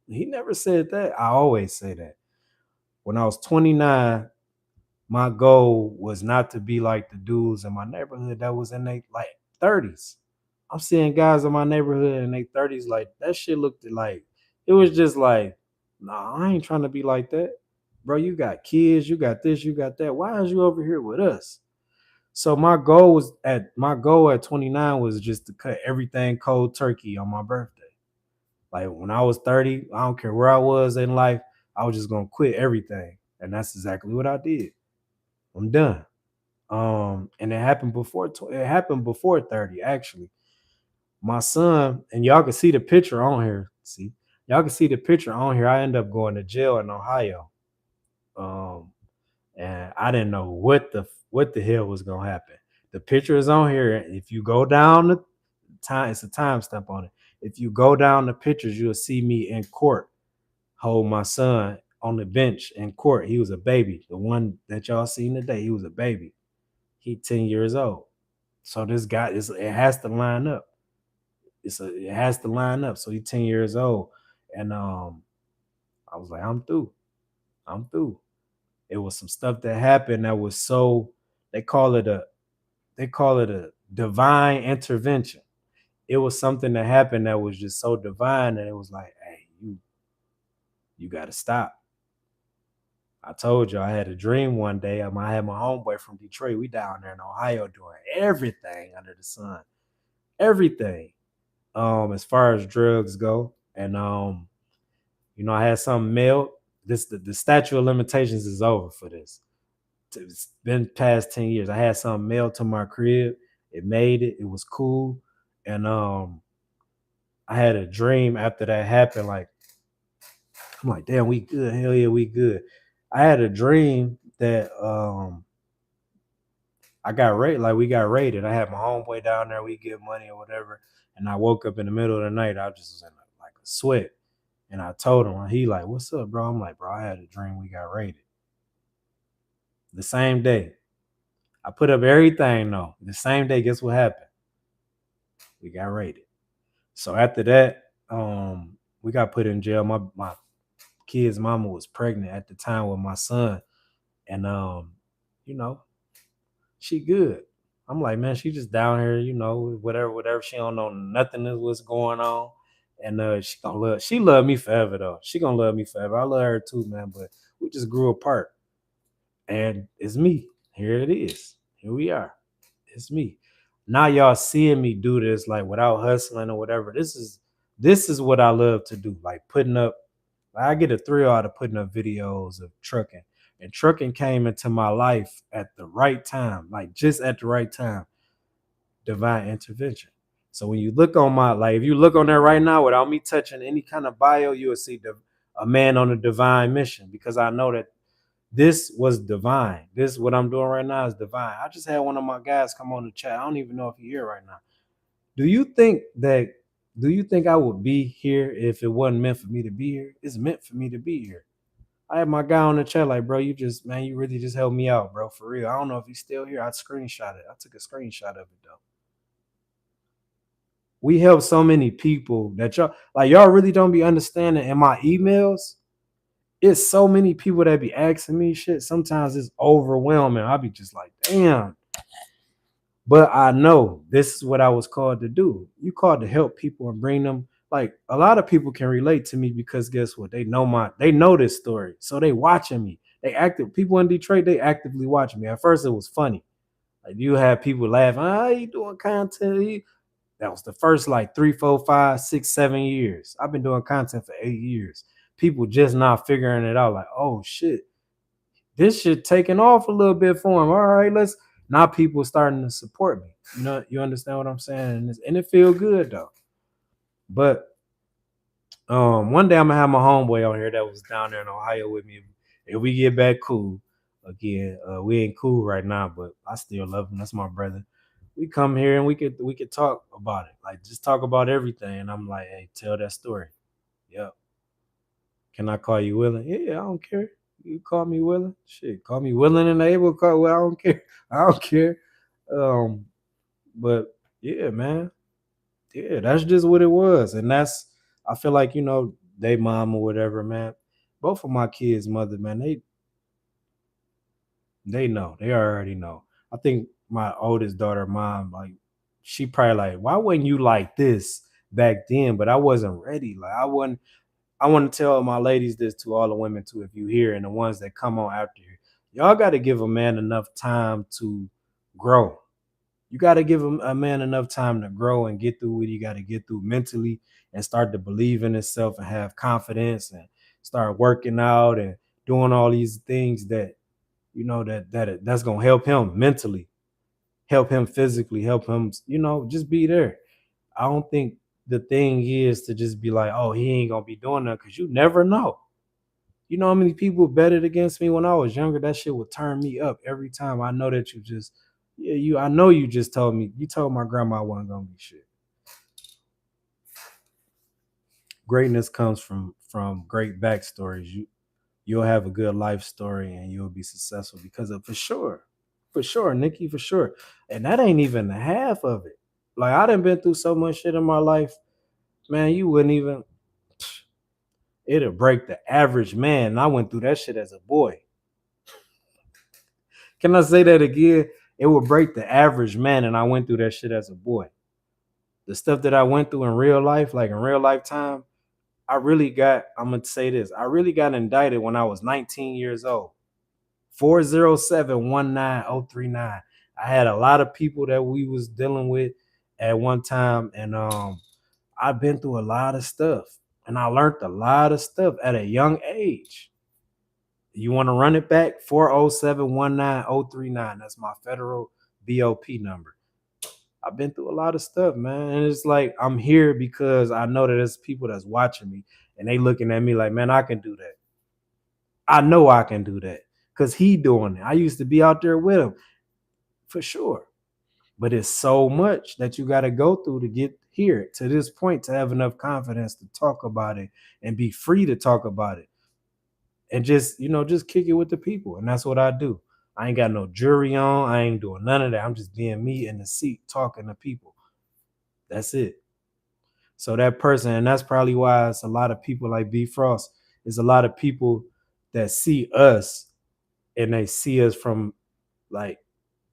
he never said that. I always say that. When I was 29, my goal was not to be like the dudes in my neighborhood that was in their like 30s. I'm seeing guys in my neighborhood in their 30s, like that shit looked like it was just like, nah, I ain't trying to be like that. Bro, you got kids, you got this, you got that. Why is you over here with us? So my goal at 29 was just to cut everything cold turkey on my birthday. Like when I was 30, I don't care where I was in life, I was just gonna quit everything. And that's exactly what I did. I'm done. And it happened before 30, actually. My son, and y'all can see the picture on here. See, y'all can see the picture on here. I end up going to jail in Ohio. Um, and I didn't know what the hell was gonna happen. The picture is on here. If you go down the time, it's a timestamp on it. If you go down the pictures, you'll see me in court hold my son on the bench in court. He was a baby. The one that y'all seen today, he was a baby. He 10 years old. So this guy it has to line up. It has to line up. So he's 10 years old. And I was like, I'm through. I'm through. It was some stuff that happened that was so they call it a divine intervention. It was something that happened that was just so divine that it was like, hey, you gotta stop. I told you I had a dream one day. I had my homeboy from Detroit. We down there in Ohio doing everything under the sun. Everything. As far as drugs go. And I had something mailed. The statute of limitations is over for this. It's been past 10 years. I had something mailed to my crib. It made it. It was cool. And I had a dream after that happened. Like, I'm like, damn, we good. Hell yeah, we good. I had a dream that I got raided. Like we got raided. I had my homeboy down there. We get money or whatever. And I woke up in the middle of the night. I just was in like a sweat. And I told him, he like, what's up, bro? I'm like, bro, I had a dream we got raided. The same day. I put up everything though. The same day, guess what happened? We got raided. So after that, we got put in jail. My kid's mama was pregnant at the time with my son. And you know, she good. I'm like, man, she just down here, whatever. She don't know nothing of what's going on. And she love me forever though. She gonna love me forever. I love her too, man. But we just grew apart. And it's me. Here it is. Here we are. It's me. Now y'all seeing me do this like without hustling or whatever. This is what I love to do. Like putting up, I get a thrill out of putting up videos of trucking. And trucking came into my life at the right time, like just at the right time. Divine intervention. So when you look on if you look on there right now without me touching any kind of bio, you will see a man on a divine mission, because I know that this was divine. This what I'm doing right now is divine. I just had one of my guys come on the chat. I don't even know if he's here right now. Do you think I would be here if it wasn't meant for me to be here? It's meant for me to be here. I had my guy on the chat like, bro, you really just helped me out, bro, for real. I don't know if he's still here. I screenshot it. I took a screenshot of it though. We help so many people that y'all really don't be understanding. In my emails, it's so many people that be asking me shit. Sometimes it's overwhelming. I'll be just like, damn. But I know this is what I was called to do. You called to help people and bring them. Like a lot of people can relate to me because guess what? They know this story. So they watching me. They active people in Detroit, they actively watching me. At first it was funny. Like you have people laughing, you doing content. That was the first like 3, 4, 5, 6, 7 years. I've been doing content for 8 years. People just not figuring it out. Like, oh shit, this shit taking off a little bit for him. All right, let's now people starting to support me. You know, you understand what I'm saying? And it feel good though. But one day I'm gonna have my homeboy on here that was down there in Ohio with me. If we get back cool again, we ain't cool right now, but I still love him. That's my brother. We come here and we could talk about it, like just talk about everything. And I'm like, hey, tell that story. Yep. Can I call you Willing? Yeah, I don't care. You call me Willing. Shit, call me Willing and able. Call well, I don't care. I don't care. Um, but yeah, man. Yeah, that's just what it was. And that's I feel like, they mom or whatever, man. Both of my kids' mother, man, they know. They already know. I think my oldest daughter, mom, like, she probably like, why wasn't you like this back then? But I wasn't ready. Like I want to tell my ladies this to all the women too, if you hear, and the ones that come on after you. Y'all got to give a man enough time to grow. You got to give a man enough time to grow and get through what you got to get through mentally and start to believe in himself and have confidence and start working out and doing all these things that that's gonna help him mentally, help him physically, help him, just be there. I don't think the thing is to just be like, oh, he ain't gonna be doing that because you never know. You know how many people betted against me when I was younger? That shit would turn me up every time. I know that I know you just told me, you told my grandma I wasn't gonna be shit. Greatness comes from great backstories. You'll have a good life story and you'll be successful because of for sure, Nikki, for sure. And that ain't even the half of it. Like I done been through so much shit in my life, man. You wouldn't even. It'll break the average man. And I went through that shit as a boy. Can I say that again? It would break the average man, and I went through that shit as a boy. The stuff that I went through in real life, like in real lifetime, I'm gonna say this, I really got indicted when I was 19 years old. 407-19039. I had a lot of people that we was dealing with at one time, and I've been through a lot of stuff, and I learned a lot of stuff at a young age. You want to run it back? 407-19039. That's my federal BOP number. I've been through a lot of stuff, man. And it's like I'm here because I know that there's people that's watching me and they looking at me like, man, I can do that. I know I can do that because he doing it. I used to be out there with him for sure. But it's so much that you got to go through to get here to this point to have enough confidence to talk about it and be free to talk about it and just kick it with the people. And that's what I do. I ain't got no jury on. I ain't doing none of that. I'm just being me in the seat talking to people. That's it. So that person, and that's probably why it's a lot of people like B Frost. It's a lot of people that see us and they see us from like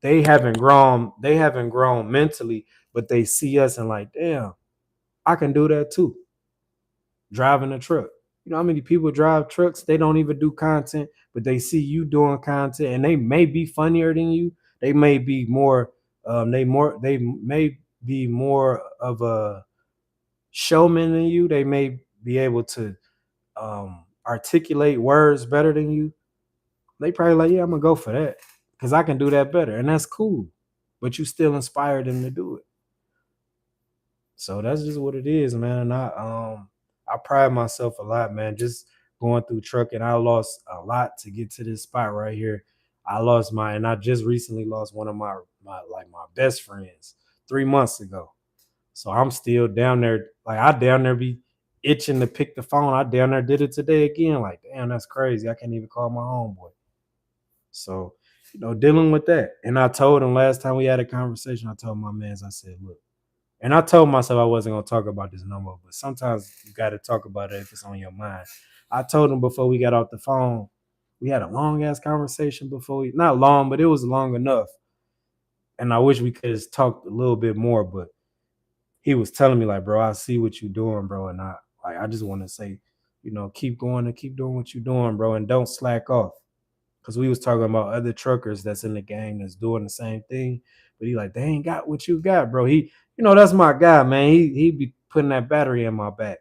they haven't grown mentally, but they see us and like, damn, I can do that too. Driving a truck. You know how many people drive trucks? They don't even do content, but they see you doing content, and they may be funnier than you. They may be more. They may be more of a showman than you. They may be able to articulate words better than you. They probably like, yeah, I'm gonna go for that because I can do that better, and that's cool. But you still inspire them to do it. So that's just what it is, man. And I pride myself a lot, man. Just going through trucking, I lost a lot to get to this spot right here. And I just recently lost one of my best friends 3 months ago. So I'm still down there. Like I down there be itching to pick the phone. I down there did it today again. Like, damn, that's crazy. I can't even call my homeboy. So, dealing with that. And I told him last time we had a conversation, I told my mans, I said, look, and I told myself I wasn't gonna talk about this no more, but sometimes you gotta talk about it if it's on your mind. I told him before we got off the phone, we had a long ass conversation before not long, but it was long enough. And I wish we could have talked a little bit more, but he was telling me like, bro, I see what you're doing, bro, and I just want to say, keep going and keep doing what you're doing, bro, and don't slack off. Because we was talking about other truckers that's in the gang that's doing the same thing, but he like, they ain't got what you got, bro. That's my guy, man. He be putting that battery in my back.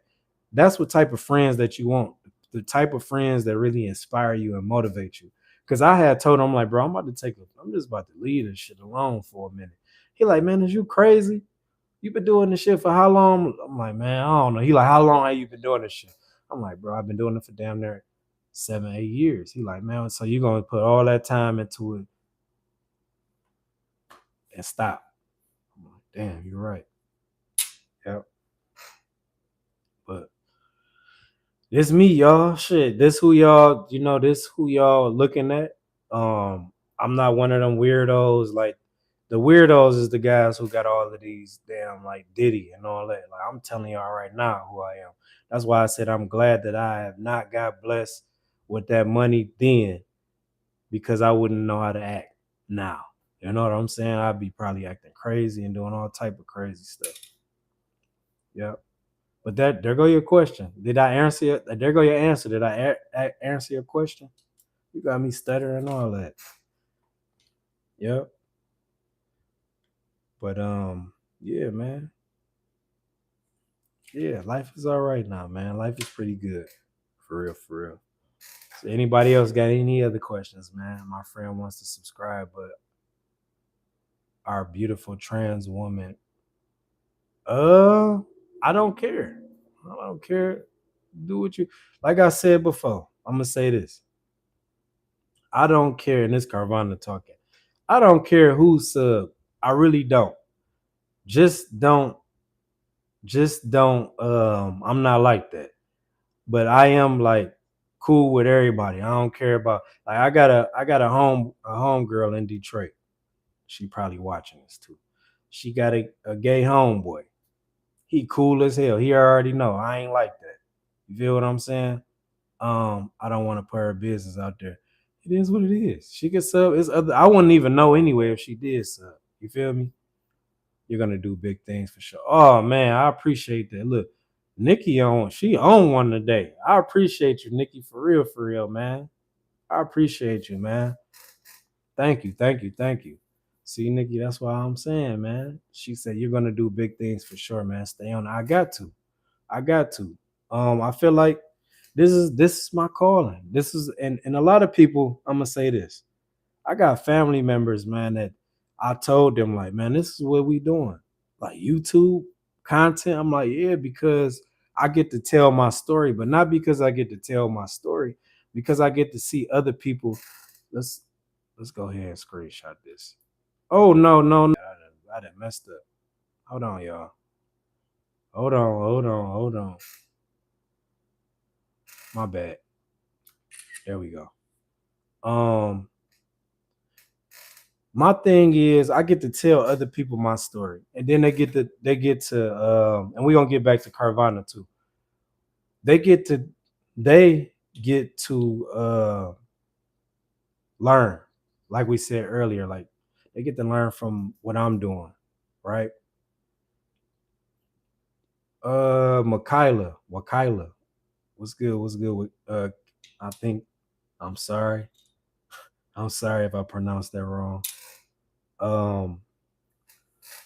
That's what type of friends that you want. The type of friends that really inspire you and motivate you. Because I had told him like, bro, I'm just about to leave this shit alone for a minute. He like, man, is you crazy? You been doing this shit for how long? I'm like, man, I don't know. He like, how long have you been doing this shit? I'm like, bro, I've been doing it for damn near 7, 8 years. He like, man, so you gonna put all that time into it and stop? I'm like, damn, you're right. Yep. But this me, y'all. Shit, this who y'all looking at. I'm not one of them weirdos. Like the weirdos is the guys who got all of these damn like Diddy and all that. Like I'm telling y'all right now who I am. That's why I said I'm glad that I have not got blessed with that money then, because I wouldn't know how to act now. You know what I'm saying? I'd be probably acting crazy and doing all type of crazy stuff. Yep. But there go your question. Did I answer it? There go your answer. Did I answer your question? You got me stuttering and all that. Yep. But yeah, man. Yeah, life is all right now, man. Life is pretty good. For real, for real. So anybody else got any other questions, man? My friend wants to subscribe, but our beautiful trans woman, uh, I don't care. I don't care. Do what you like I said before. I'm gonna say this. I don't care, and this Carvana talking. I don't care who sub. I really don't. Just don't. Just don't. I'm not like that. But I am like cool with everybody. I don't care about like I got a home girl in Detroit. She probably watching this too. She got a gay homeboy. He cool as hell. He already know. I ain't like that. You feel what I'm saying? I don't want to put her business out there. It is what it is. She can sub. It's other. I wouldn't even know anyway if she did sub. You feel me? You're gonna do big things for sure. Oh man, I appreciate that. Look, Nikki she on one today. I appreciate you, Nikki, for real, man. I appreciate you, man. Thank you, thank you, thank you. See, Nikki, that's why I'm saying, man. She said you're gonna do big things for sure, man. Stay on. I got to. I got to. I feel like this is my calling. This is and a lot of people, I'm gonna say this. I got family members, man, that I told them, like, man, this is what we doing. Like YouTube content. I'm like, yeah, because I get to tell my story, but not because I get to tell my story, because I get to see other people. Let's let's go ahead and screenshot this. Oh no. I done messed up. Hold on, y'all. Hold on. My bad. There we go. Um, my thing is I get to tell other people my story, and then they get to and we're gonna get back to Carvana too. They get to they get to learn, like we said earlier, like they get to learn from what I'm doing, right? Wakila, what's good? What's good with I think I'm sorry. I'm sorry if I pronounced that wrong. Um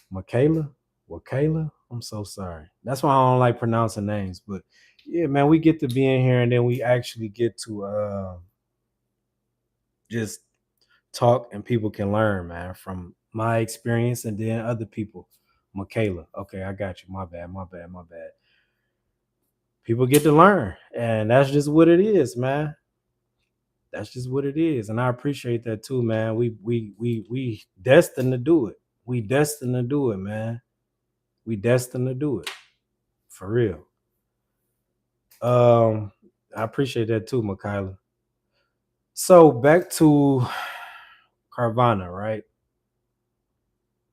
Michaela, Wakayla. I'm so sorry. That's why I don't like pronouncing names. But yeah, man, we get to be in here and then we actually get to just talk and people can learn, man, from my experience and then other people. Michaela. Okay, I got you. My bad. People get to learn. And that's just what it is, man. That's just what it is. And I appreciate that too, man. We destined to do it. We destined to do it, man. We destined to do it. For real. I appreciate that too, Michaela. So back to Carvana, right?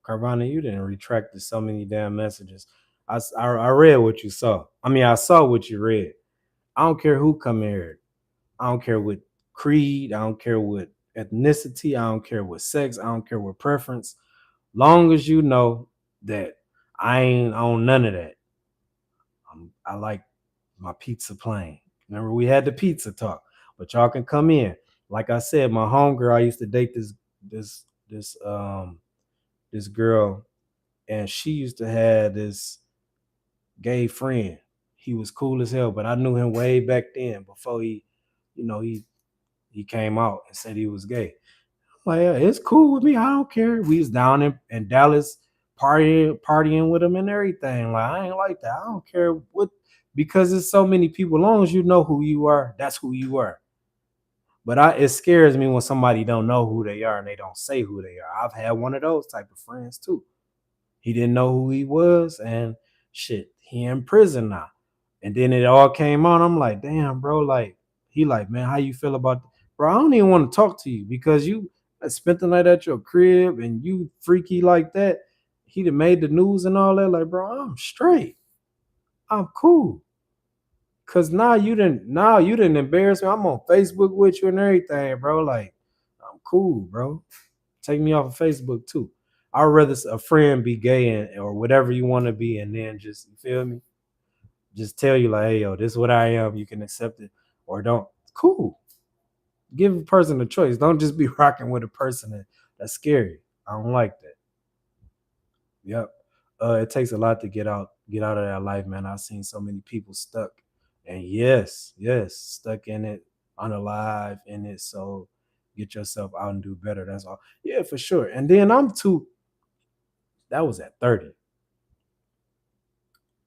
Carvana, you didn't retract so many damn messages. I read what you saw. I mean, I saw what you read. I don't care who come here. I don't care what creed. I don't care what ethnicity. I don't care what sex. I don't care what preference. Long as you know that I ain't on none of that. I like my pizza plain. Remember, we had the pizza talk, but y'all can come in. Like I said, my homegirl, I used to date this this this girl, and she used to have this gay friend. He was cool as hell, but I knew him way back then before he, you know, he came out and said he was gay. Like, yeah, it's cool with me. I don't care. We was down in Dallas partying with him and everything. Like, I ain't like that. I don't care what, because there's so many people. As long as you know who you are, that's who you are. But it scares me when somebody don't know who they are and they don't say who they are. I've had one of those type of friends too. He didn't know who he was, and shit, he in prison now. And then it all came on. I'm like, damn, bro. Like, he like, man, how you feel about bro? I don't even want to talk to you because you spent the night at your crib and you freaky like that. He done made the news and all that. Like, bro, I'm straight. I'm cool. Cause now you didn't embarrass me. I'm on Facebook with you and everything, bro. Like, I'm cool, bro. Take me off of Facebook too. I'd rather a friend be gay or whatever you want to be, and then just, you feel me, just tell you like, hey, yo, this is what I am. You can accept it or don't. Cool. Give a person a choice. Don't just be rocking with a person that's scary. I don't like that. Yep. It takes a lot to get out of that life, man. I've seen so many people stuck, and yes, stuck in it, unalive in it. So get yourself out and do better. That's all. Yeah, for sure. And then I'm too. That was at 30.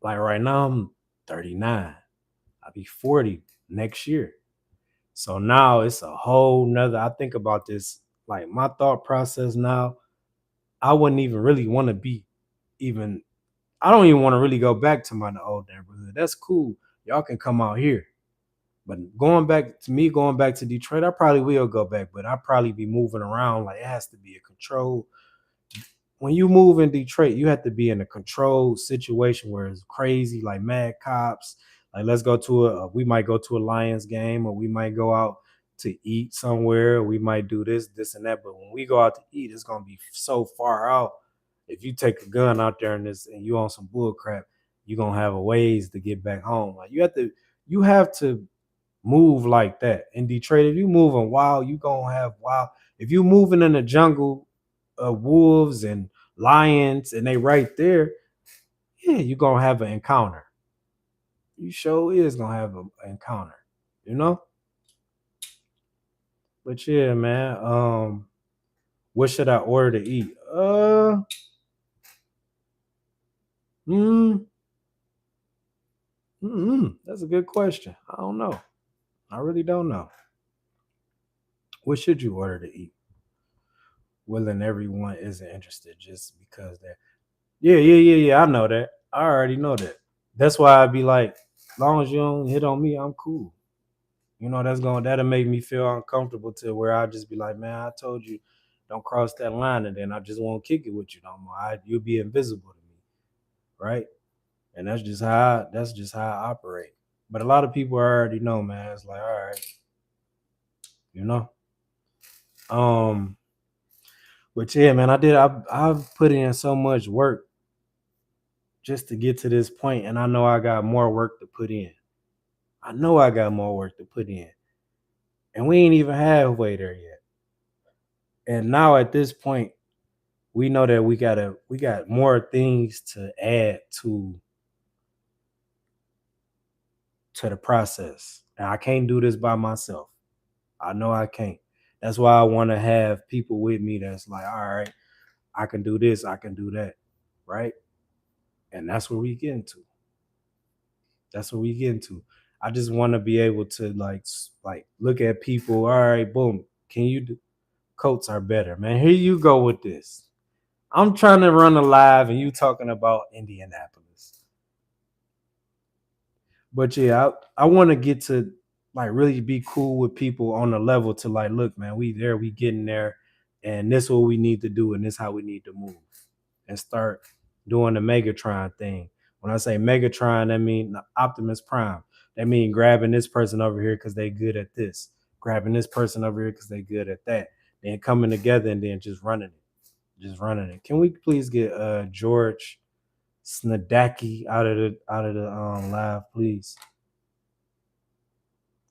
Like right now, I'm 39. I'll be 40 next year. So now it's a whole nother. I think about this, like my thought process now. I wouldn't even really want to be even. I don't even want to really go back to my old neighborhood. That's cool. Y'all can come out here. But going back to Detroit, I probably will go back, but I'll probably be moving around. Like, it has to be a control. When you move in Detroit, you have to be in a controlled situation where it's crazy, like mad cops. Like, let's go to we might go to a Lions game, or we might go out to eat somewhere. Or we might do this, and that. But when we go out to eat, it's gonna be so far out. If you take a gun out there and you on some bull crap, you're gonna have a ways to get back home. Like, you have to move like that. In Detroit, if you moving wild, you gonna have wild. If you moving in the jungle of wolves and lions and they right there, yeah, you gonna have an encounter. You sure is gonna have an encounter, you know? But yeah, man. What should I order to eat? Mm, that's a good question. I don't know. I really don't know. What should you order to eat? Willing everyone isn't interested just because they're. Yeah. I know that. I already know that. That's why I'd be like, as long as you don't hit on me, I'm cool. That'll make me feel uncomfortable to where I'll just be like, man, I told you don't cross that line, and then I just won't kick it with you no more. You'll be invisible to me, right? And that's just how I operate. But a lot of people already know, man. It's like, all right, you know. Um, but yeah, man, I've put in so much work just to get to this point, and I know I got more work to put in. I know I got more work to put in, and we ain't even halfway there yet. And now at this point, we know that we got more things to add to the process. And I can't do this by myself. I know I can't. That's why I want to have people with me that's like, all right, I can do this, I can do that. Right. And that's where we get into. That's what we get into. I just want to be able to like look at people. All right, boom. Can you do coats are better, man? Here you go with this. I'm trying to run a live, and you talking about Indianapolis. But yeah, I want to get to like really be cool with people on the level to like, look, man, we getting there, and this what we need to do, and this how we need to move, and start doing the Megatron thing. When I say Megatron, that mean Optimus Prime. That mean grabbing this person over here because they good at this, grabbing this person over here because they good at that, then coming together and then just running it. just running it. Can we please get George Snadaki out of the live, please?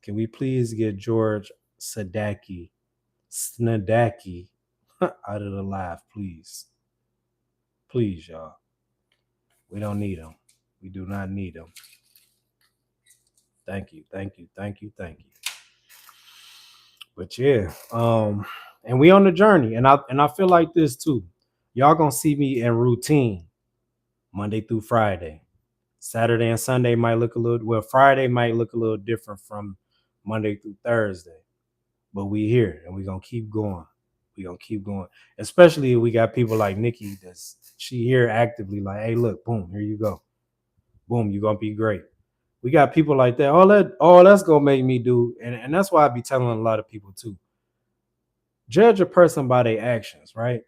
Can we please get George Snadaki out of the live, please? Please, y'all. We don't need him. We do not need him. Thank you, thank you, thank you, thank you. But yeah, and we on the journey, and I feel like this too. Y'all gonna see me in routine Monday through Friday. Saturday and Sunday might look a little Friday might look a little different from Monday through Thursday. But we here and we gonna keep going. We gonna keep going. Especially if we got people like Nikki she here actively like, hey, look, boom, here you go. Boom, you're gonna be great. We got people like that. All that's gonna make me do, and that's why I be telling a lot of people too. Judge a person by their actions, right?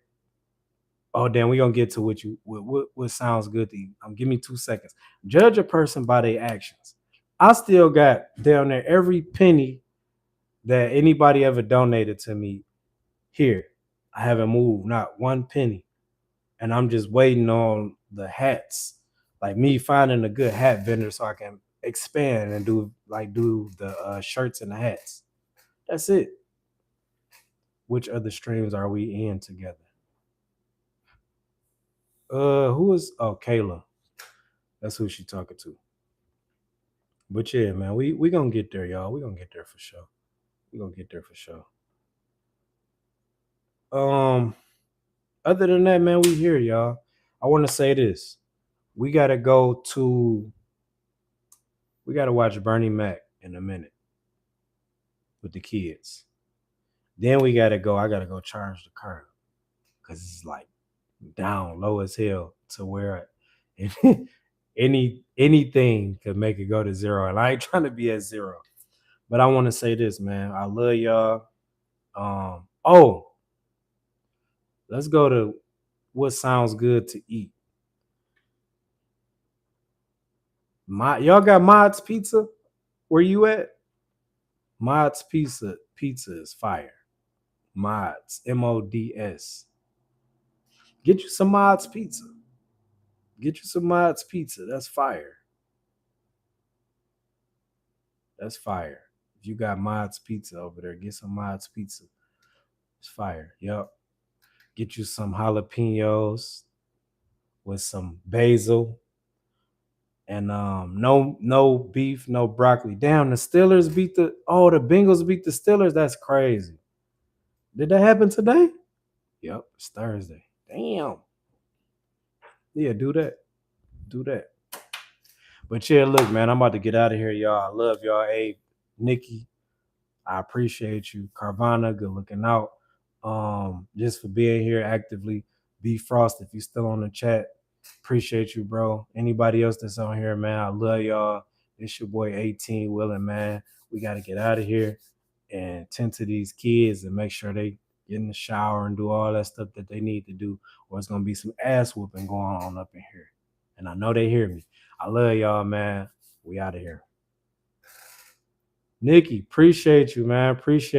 Oh, damn, we gonna get to what sounds good to you. Give me 2 seconds. Judge a person by their actions. I still got down there every penny that anybody ever donated to me here. I haven't moved, not one penny. And I'm just waiting on the hats. Like me finding a good hat vendor so I can expand and do the shirts and the hats. That's it. Which other streams are we in together? Who is Kayla? That's who she talking to. But yeah, man, we gonna get there, y'all. We gonna get there for sure. We gonna get there for sure. Other than that, man, we here, y'all. I want to say this. We gotta watch Bernie Mac in a minute with the kids. Then I gotta go charge the car because it's like down low as hell to where anything could make it go to zero. And I ain't trying to be at zero. But I want to say this, man. I love y'all. Let's go to what sounds good to eat. Y'all got Mods Pizza? Where you at? Mods Pizza is fire. Mods, MODS. Get you some Mods Pizza. Get you some Mods Pizza. That's fire. That's fire. If you got Mods Pizza over there, get some Mods Pizza. It's fire. Yup. Get you some jalapenos with some basil. And no beef, no broccoli. Damn, the Steelers the Bengals beat the Steelers. That's crazy. Did that happen today? Yep, it's Thursday. Damn. Yeah, do that. Do that. But yeah, look, man, I'm about to get out of here, y'all. I love y'all. Hey, Nikki, I appreciate you. Carvana, good looking out. Just for being here actively. B Frost, if you still on the chat, appreciate you, bro. Anybody else that's on here, man, I love y'all. It's your boy 8TeenWilln, man. We got to get out of here and tend to these kids and make sure they get in the shower and do all that stuff that they need to do, or it's going to be some ass whooping going on up in here. And I know they hear me. I love y'all, man. We out of here. Nikki, appreciate you, man. Appreciate